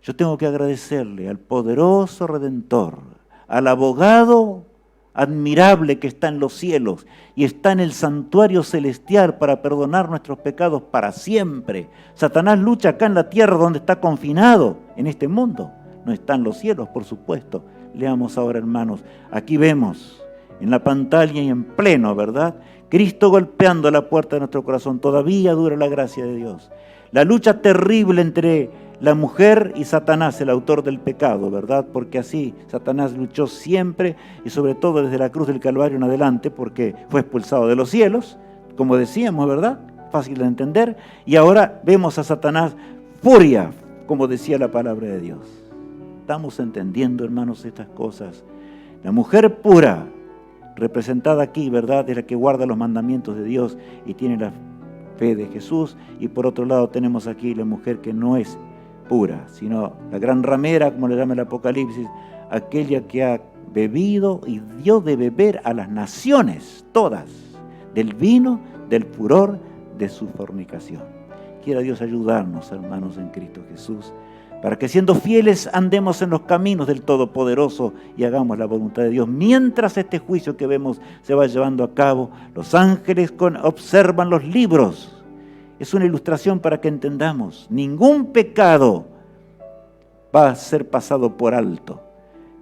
A: Yo tengo que agradecerle al poderoso Redentor, al abogado admirable que está en los cielos y está en el santuario celestial para perdonar nuestros pecados para siempre. Satanás lucha acá en la tierra donde está confinado, en este mundo. No está en los cielos, por supuesto. Leamos ahora, hermanos. Aquí vemos en la pantalla y en pleno, ¿verdad? Cristo golpeando la puerta de nuestro corazón. Todavía dura la gracia de Dios. La lucha terrible entre la mujer y Satanás, el autor del pecado, ¿verdad? Porque así Satanás luchó siempre y sobre todo desde la cruz del Calvario en adelante, porque fue expulsado de los cielos, como decíamos, ¿verdad? Fácil de entender. Y ahora vemos a Satanás furia, como decía la palabra de Dios. Estamos entendiendo, hermanos, estas cosas. La mujer pura, representada aquí, ¿verdad? Es la que guarda los mandamientos de Dios y tiene la fe de Jesús. Y por otro lado tenemos aquí la mujer que no es pura, sino la gran ramera, como le llama el Apocalipsis, aquella que ha bebido y dio de beber a las naciones todas del vino del furor de su fornicación. Quiera Dios ayudarnos, hermanos, en Cristo Jesús, para que siendo fieles andemos en los caminos del Todopoderoso y hagamos la voluntad de Dios. Mientras este juicio que vemos se va llevando a cabo, los ángeles observan los libros. Es una ilustración para que entendamos, ningún pecado va a ser pasado por alto,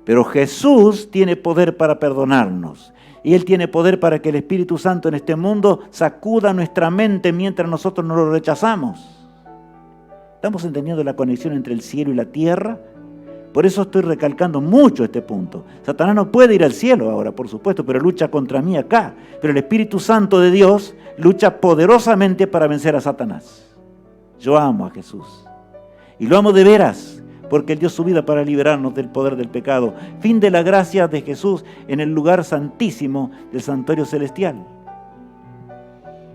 A: pero Jesús tiene poder para perdonarnos y Él tiene poder para que el Espíritu Santo en este mundo sacuda nuestra mente mientras nosotros no lo rechazamos. ¿Estamos entendiendo la conexión entre el cielo y la tierra? Por eso estoy recalcando mucho este punto. Satanás no puede ir al cielo ahora, por supuesto, pero lucha contra mí acá. Pero el Espíritu Santo de Dios lucha poderosamente para vencer a Satanás. Yo amo a Jesús. Y lo amo de veras, porque Él dio su vida para liberarnos del poder del pecado. Fin de la gracia de Jesús en el lugar santísimo del santuario celestial.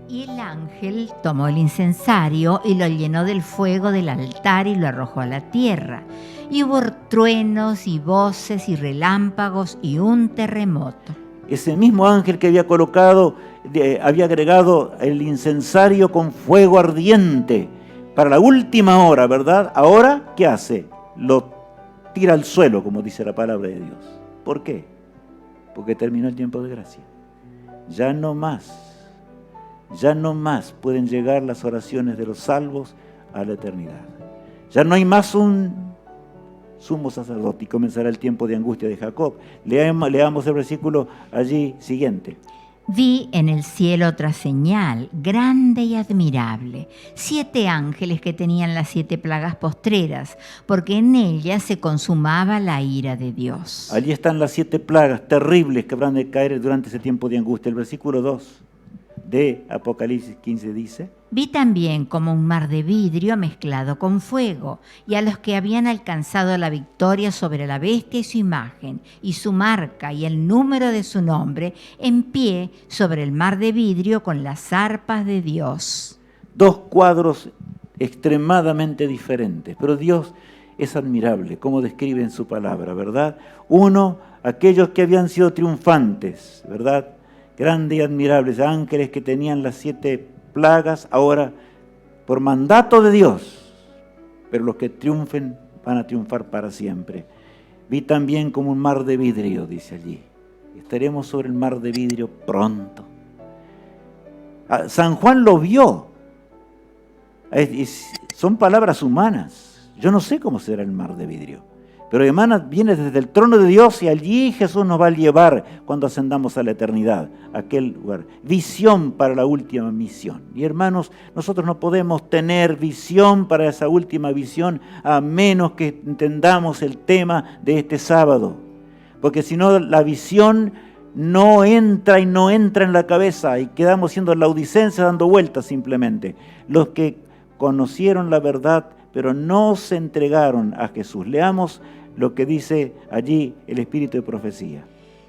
B: Y el ángel tomó el incensario y lo llenó del fuego del altar y lo arrojó a la tierra. Y hubo truenos y voces y relámpagos y un terremoto.
A: Ese mismo ángel que había había agregado el incensario con fuego ardiente para la última hora, ¿verdad? Ahora, ¿qué hace? Lo tira al suelo, como dice la palabra de Dios. ¿Por qué? Porque terminó el tiempo de gracia. Ya no más pueden llegar las oraciones de los salvos a la eternidad. Ya no hay más un sumo sacerdote y comenzará el tiempo de angustia de Jacob. Leamos el versículo allí siguiente.
B: Vi en el cielo otra señal, grande y admirable, 7 ángeles que tenían las 7 plagas postreras, porque en ellas se consumaba la ira de Dios.
A: Allí están las 7 plagas terribles que habrán de caer durante ese tiempo de angustia. El versículo 2. de Apocalipsis 15 dice:
B: Vi también como un mar de vidrio mezclado con fuego, y a los que habían alcanzado la victoria sobre la bestia y su imagen, y su marca y el número de su nombre, en pie sobre el mar de vidrio con las arpas de Dios.
A: Dos cuadros extremadamente diferentes, pero Dios es admirable, como describe en su palabra, ¿verdad? Uno, aquellos que habían sido triunfantes, ¿verdad? Grandes y admirables, ángeles que tenían las 7 plagas, ahora por mandato de Dios, pero los que triunfen van a triunfar para siempre. Vi también como un mar de vidrio, dice allí. Estaremos sobre el mar de vidrio pronto. San Juan lo vio. Son palabras humanas. Yo no sé cómo será el mar de vidrio, pero hermana, viene desde el trono de Dios y allí Jesús nos va a llevar cuando ascendamos a la eternidad, a aquel lugar. Visión para la última misión. Y hermanos, nosotros no podemos tener visión para esa última visión a menos que entendamos el tema de este sábado. Porque si no, la visión no entra en la cabeza y quedamos siendo laodicenses dando vueltas simplemente. Los que conocieron la verdad pero no se entregaron a Jesús. Leamos lo que dice allí el espíritu de profecía.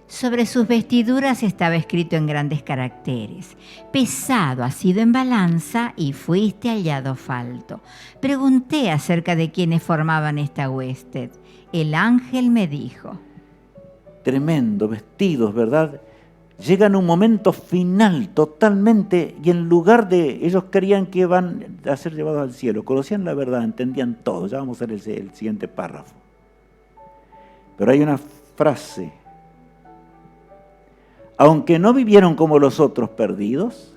B: Sobre sus vestiduras estaba escrito en grandes caracteres: pesado has sido en balanza y fuiste hallado falto. Pregunté acerca de quienes formaban esta hueste. El ángel me dijo:
A: tremendo, vestidos, ¿verdad? Llegan a un momento final totalmente, y en lugar de, ellos creían que van a ser llevados al cielo, conocían la verdad, entendían todo. Ya vamos a ver el siguiente párrafo. Pero hay una frase: aunque no vivieron como los otros perdidos,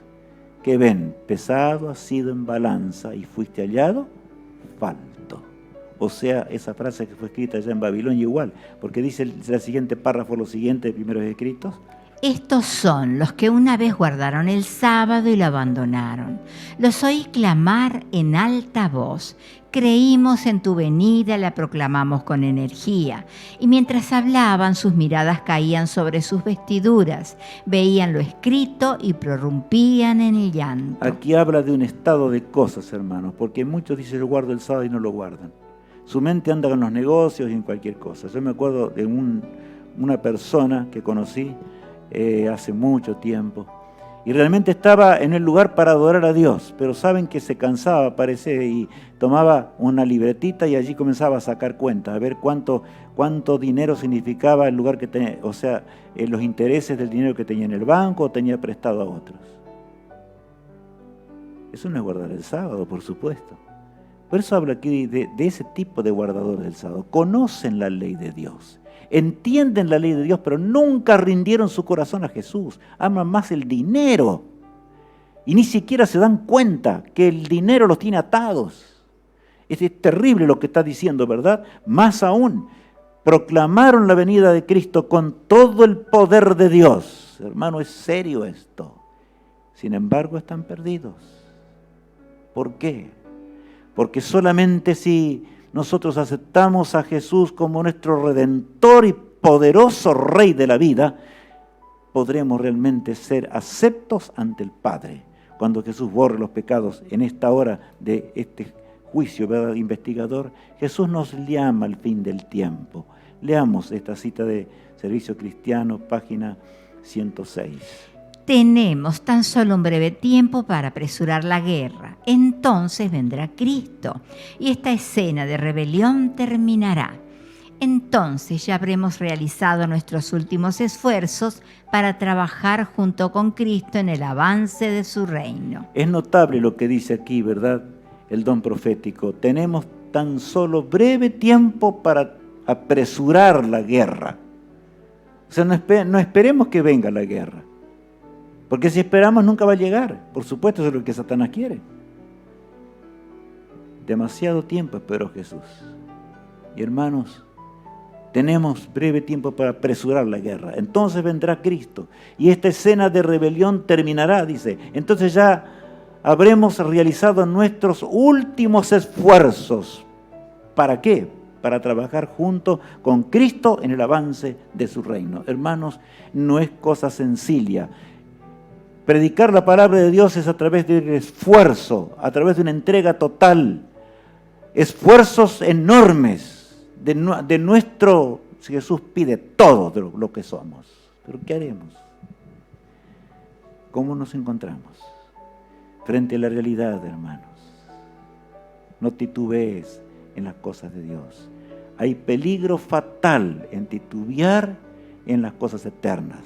A: que ven, pesado has sido en balanza y fuiste hallado falto. O sea, esa frase que fue escrita allá en Babilonia igual, porque dice el siguiente párrafo, lo siguiente de primeros escritos:
B: estos son los que una vez guardaron el sábado y lo abandonaron. Los oí clamar en alta voz: creímos en tu venida, la proclamamos con energía. Y mientras hablaban, sus miradas caían sobre sus vestiduras, veían lo escrito y prorrumpían en el llanto.
A: Aquí habla de un estado de cosas, hermanos, porque muchos dicen: yo guardo el sábado, y no lo guardan. Su mente anda en los negocios y en cualquier cosa. Yo me acuerdo de una persona que conocí hace mucho tiempo, y realmente estaba en el lugar para adorar a Dios, pero saben que se cansaba, parece, y tomaba una libretita y allí comenzaba a sacar cuentas, a ver cuánto dinero significaba el lugar que tenía, o sea, los intereses del dinero que tenía en el banco o tenía prestado a otros. Eso no es guardar el sábado, por supuesto. Por eso habla aquí de ese tipo de guardadores del sábado. Conocen la ley de Dios, entienden la ley de Dios, pero nunca rindieron su corazón a Jesús. Aman más el dinero y ni siquiera se dan cuenta que el dinero los tiene atados. Es terrible lo que está diciendo, ¿verdad? Más aún, proclamaron la venida de Cristo con todo el poder de Dios. Hermano, es serio esto. Sin embargo, están perdidos. ¿Por qué? Porque solamente si nosotros aceptamos a Jesús como nuestro Redentor y poderoso Rey de la vida, podremos realmente ser aceptos ante el Padre. Cuando Jesús borre los pecados en esta hora de este juicio, ¿verdad?, investigador, Jesús nos llama al fin del tiempo. Leamos esta cita de Servicio Cristiano, página 106.
B: Tenemos tan solo un breve tiempo para apresurar la guerra. Entonces vendrá Cristo y esta escena de rebelión terminará. Entonces ya habremos realizado nuestros últimos esfuerzos para trabajar junto con Cristo en el avance de su reino.
A: Es notable lo que dice aquí, ¿verdad?, el don profético. Tenemos tan solo breve tiempo para apresurar la guerra. O sea, no esperemos que venga la guerra. Porque si esperamos nunca va a llegar. Por supuesto, eso es lo que Satanás quiere. Demasiado tiempo esperó Jesús. Y hermanos, tenemos breve tiempo para apresurar la guerra. Entonces vendrá Cristo. Y esta escena de rebelión terminará, dice. Entonces ya habremos realizado nuestros últimos esfuerzos. ¿Para qué? Para trabajar junto con Cristo en el avance de su reino. Hermanos, no es cosa sencilla. Predicar la palabra de Dios es a través del esfuerzo, a través de una entrega total. Esfuerzos enormes de nuestro... Jesús pide todo de lo que somos. ¿Pero qué haremos? ¿Cómo nos encontramos frente a la realidad, hermanos? No titubees en las cosas de Dios. Hay peligro fatal en titubear en las cosas eternas.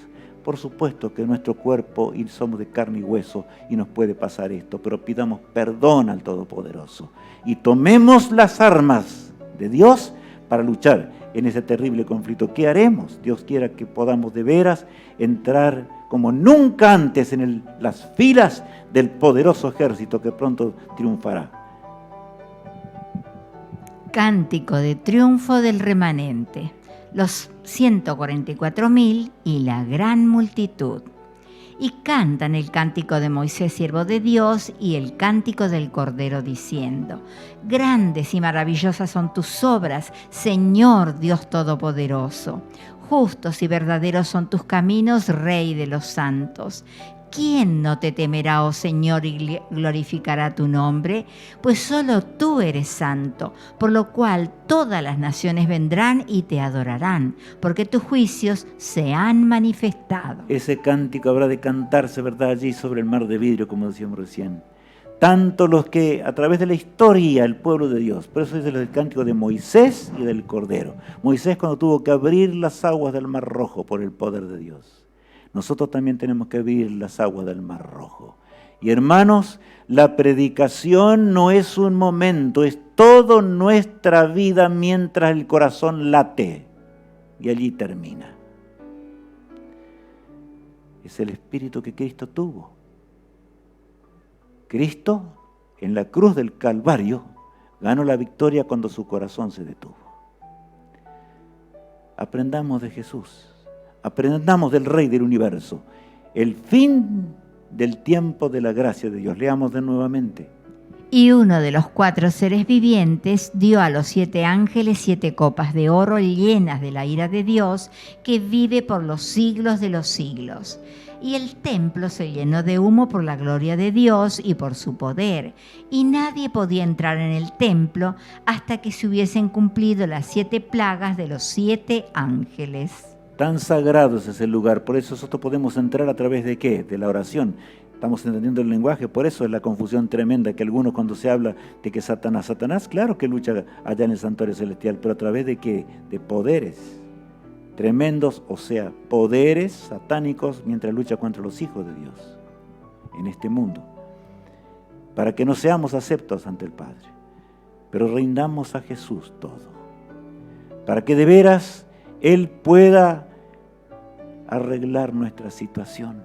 A: Por supuesto que nuestro cuerpo y somos de carne y hueso y nos puede pasar esto, pero pidamos perdón al Todopoderoso y tomemos las armas de Dios para luchar en ese terrible conflicto. ¿Qué haremos? Dios quiera que podamos de veras entrar como nunca antes en las filas del poderoso ejército que pronto triunfará.
B: Cántico de triunfo del remanente, los 144.000 y la gran multitud. Y cantan el cántico de Moisés, siervo de Dios, y el cántico del Cordero, diciendo: grandes y maravillosas son tus obras, Señor Dios Todopoderoso. Justos y verdaderos son tus caminos, Rey de los santos. ¿Quién no te temerá, oh Señor, y glorificará tu nombre? Pues solo tú eres santo, por lo cual todas las naciones vendrán y te adorarán, porque tus juicios se han manifestado.
A: Ese cántico habrá de cantarse, ¿verdad?, allí sobre el mar de vidrio, como decíamos recién. Tanto los que, a través de la historia, el pueblo de Dios. Por eso es el cántico de Moisés y del Cordero. Moisés cuando tuvo que abrir las aguas del Mar Rojo por el poder de Dios. Nosotros también tenemos que abrir las aguas del Mar Rojo. Y hermanos, la predicación no es un momento, es toda nuestra vida mientras el corazón late. Y allí termina. Es el espíritu que Cristo tuvo. Cristo, en la cruz del Calvario, ganó la victoria cuando su corazón se detuvo. Aprendamos de Jesús. Aprendamos del Rey del Universo. El fin del tiempo de la gracia de Dios. Leamos de nuevamente.
B: Y uno de los 4 seres vivientes dio a los 7 ángeles 7 copas de oro llenas de la ira de Dios, que vive por los siglos de los siglos. Y el templo se llenó de humo por la gloria de Dios y por su poder. Y nadie podía entrar en el templo hasta que se hubiesen cumplido las 7 plagas de los 7 ángeles.
A: Tan sagrado es ese lugar, por eso nosotros podemos entrar a través de ¿qué? De la oración. Estamos entendiendo el lenguaje, por eso es la confusión tremenda que algunos cuando se habla de que Satanás, claro que lucha allá en el santuario celestial, pero a través de ¿qué? De poderes tremendos, o sea, poderes satánicos mientras lucha contra los hijos de Dios en este mundo, para que no seamos aceptos ante el Padre, pero rindamos a Jesús todo, para que de veras Él pueda arreglar nuestra situación.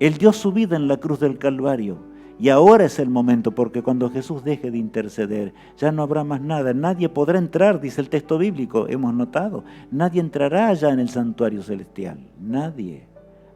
A: Él dio su vida en la cruz del Calvario y ahora es el momento, porque cuando Jesús deje de interceder ya no habrá más nada, nadie podrá entrar, dice el texto bíblico, hemos notado, nadie entrará ya en el santuario celestial, nadie,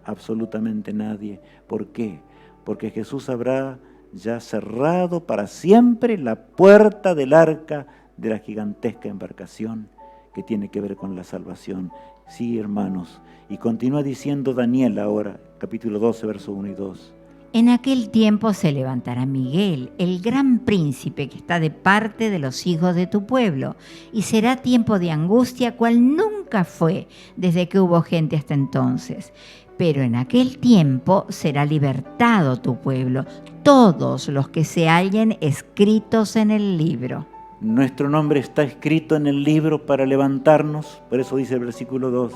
A: absolutamente nadie. ¿Por qué? Porque Jesús habrá ya cerrado para siempre la puerta del arca de la gigantesca embarcación que tiene que ver con la salvación. Sí, hermanos. Y continúa diciendo Daniel ahora, capítulo 12, versos 1 y 2.
B: En aquel tiempo se levantará Miguel, el gran príncipe que está de parte de los hijos de tu pueblo, y será tiempo de angustia cual nunca fue desde que hubo gente hasta entonces. Pero en aquel tiempo será libertado tu pueblo, todos los que se hallen escritos en el libro.
A: Nuestro nombre está escrito en el libro para levantarnos, por eso dice el versículo 2.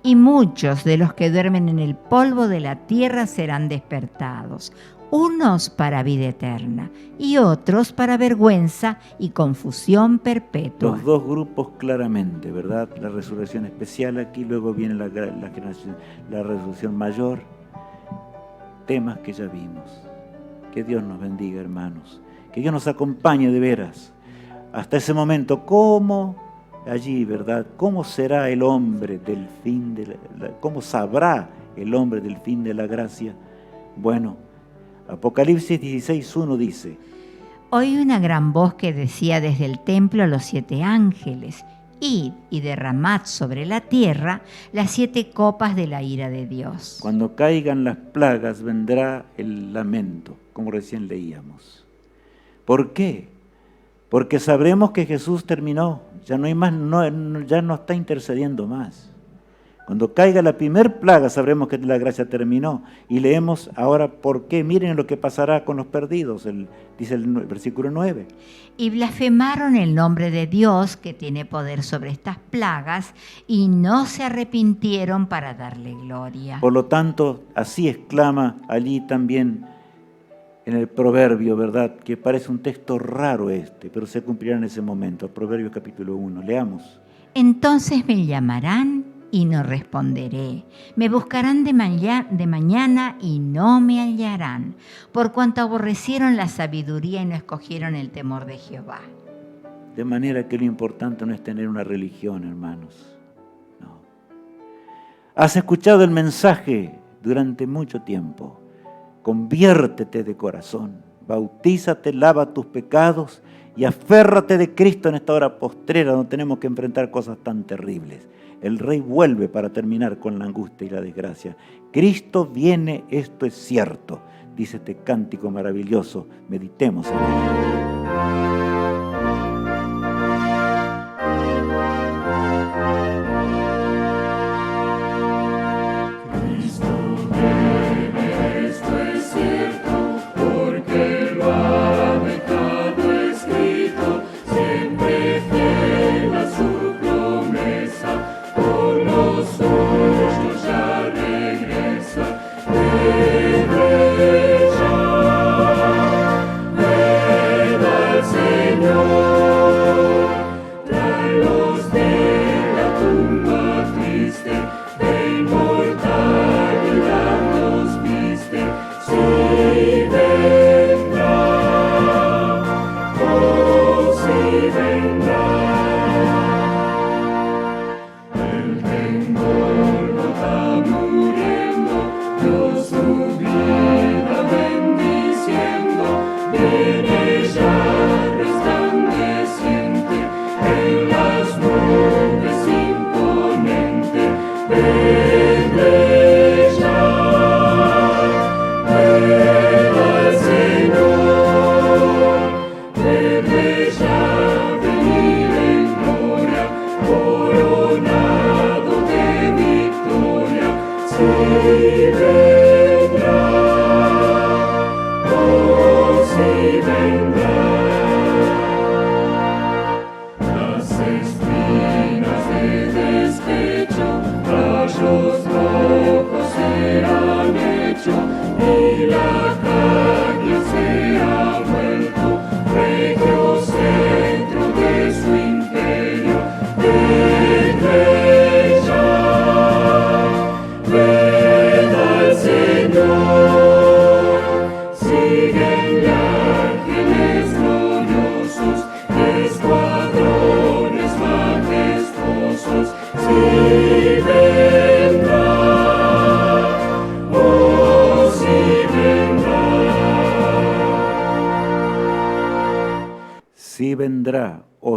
B: Y muchos de los que duermen en el polvo de la tierra serán despertados, unos para vida eterna y otros para vergüenza y confusión perpetua.
A: Los dos grupos claramente, ¿verdad? La resurrección especial aquí, luego viene la resurrección mayor. Temas que ya vimos. Que Dios nos bendiga, hermanos. Que Dios nos acompañe de veras. Hasta ese momento, ¿cómo allí, verdad? ¿Cómo será el hombre del fin de cómo sabrá el hombre del fin de la gracia? Bueno, Apocalipsis 16:1 dice:
B: Oí una gran voz que decía desde el templo a los 7 ángeles: Id y derramad sobre la tierra las 7 copas de la ira de Dios.
A: Cuando caigan las plagas vendrá el lamento, como recién leíamos. ¿Por qué? Porque sabremos que Jesús terminó, ya no hay más, ya no está intercediendo más. Cuando caiga la primer plaga sabremos que la gracia terminó. Y leemos ahora por qué. Miren lo que pasará con los perdidos, dice el versículo 9.
B: Y blasfemaron el nombre de Dios, que tiene poder sobre estas plagas, y no se arrepintieron para darle gloria.
A: Por lo tanto, así exclama allí también en el Proverbio, ¿verdad? Que parece un texto raro pero se cumplirá en ese momento. Proverbio capítulo 1. Leamos.
B: Entonces me llamarán y no responderé. Me buscarán de mañana y no me hallarán, por cuanto aborrecieron la sabiduría y no escogieron el temor de Jehová.
A: De manera que lo importante no es tener una religión, hermanos. No. Has escuchado el mensaje durante mucho tiempo. Conviértete de corazón, bautízate, lava tus pecados y aférrate de Cristo en esta hora postrera donde tenemos que enfrentar cosas tan terribles. El Rey vuelve para terminar con la angustia y la desgracia. Cristo viene, esto es cierto, dice este cántico maravilloso. Meditemos en él.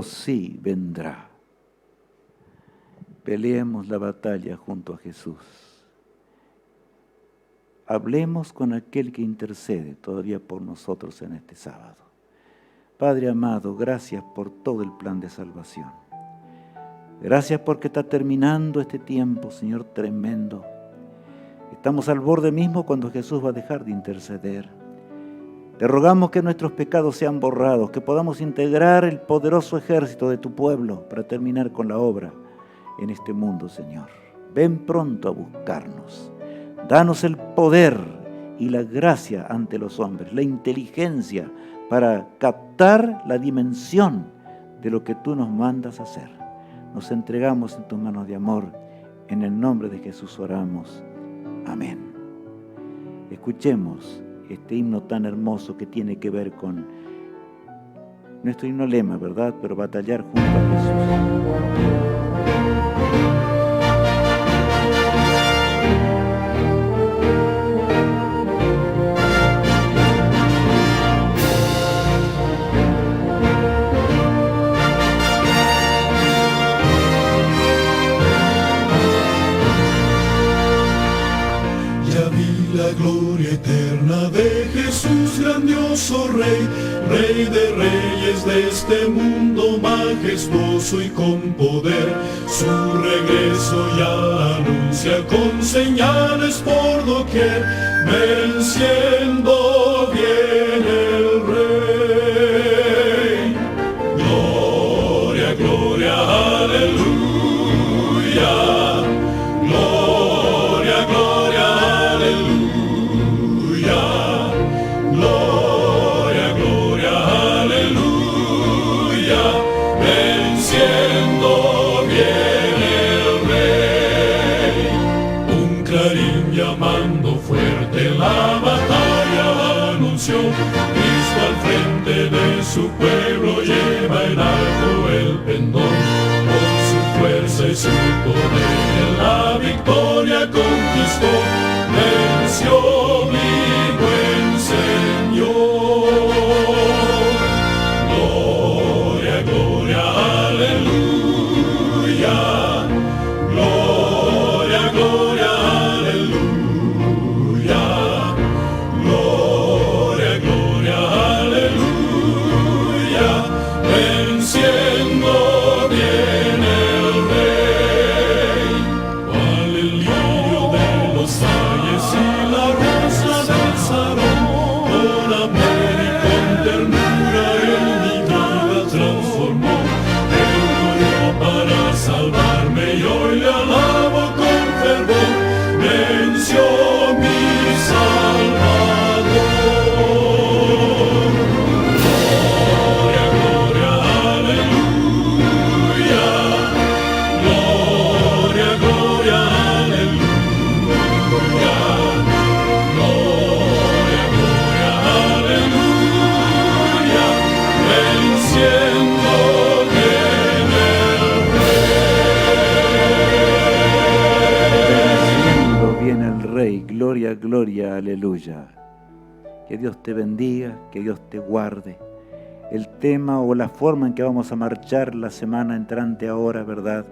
A: Sí vendrá. Peleemos la batalla junto a Jesús. Hablemos con aquel que intercede todavía por nosotros en este sábado. Padre amado, gracias por todo el plan de salvación. Gracias porque está terminando este tiempo, Señor, tremendo. Estamos al borde mismo cuando Jesús va a dejar de interceder. Te rogamos que nuestros pecados sean borrados, que podamos integrar el poderoso ejército de tu pueblo para terminar con la obra en este mundo, Señor. Ven pronto a buscarnos. Danos el poder y la gracia ante los hombres, la inteligencia para captar la dimensión de lo que tú nos mandas hacer. Nos entregamos en tus manos de amor. En el nombre de Jesús oramos. Amén. Escuchemos este himno tan hermoso que tiene que ver con nuestro himno lema, ¿verdad? Pero batallar junto a Jesús.
C: glorioso Rey, Rey de reyes de este mundo majestuoso y con poder. Su regreso ya anuncia con señales por doquier, venciendo viene el Rey. Gloria, gloria, aleluya. Gloria, gloria, aleluya. Gloria, gloria, aleluya. Venciendo viene el Rey. Un clarín llamando fuerte la batalla anunció. Cristo al frente de su pueblo lleva en alto el pendón. Con su fuerza y su poder la victoria conquistó. Venció mi buen Señor. Gloria, gloria, aleluya. Gloria, gloria, aleluya. Gloria, gloria, aleluya. Venciendo viene el Rey. Cual el lirio de los valles y la rosa del Sarón, con amor y con ternura en mi vida transformó. Él murió para salvarme y hoy le alabo con fervor. Venció mi Salvador. Gloria, gloria, aleluya. Gloria, gloria, aleluya. Gloria, gloria, aleluya. Venciendo viene el
A: Venciendo viene el Rey. Gloria, gloria, aleluya. Que Dios te bendiga, que Dios te guarde. El tema o la forma en que vamos a marchar la semana entrante ahora, ¿verdad?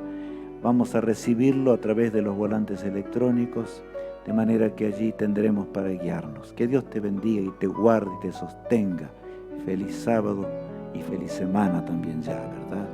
A: Vamos a recibirlo a través de los volantes electrónicos, de manera que allí tendremos para guiarnos. Que Dios te bendiga y te guarde y te sostenga. Feliz sábado y feliz semana también ya, ¿verdad?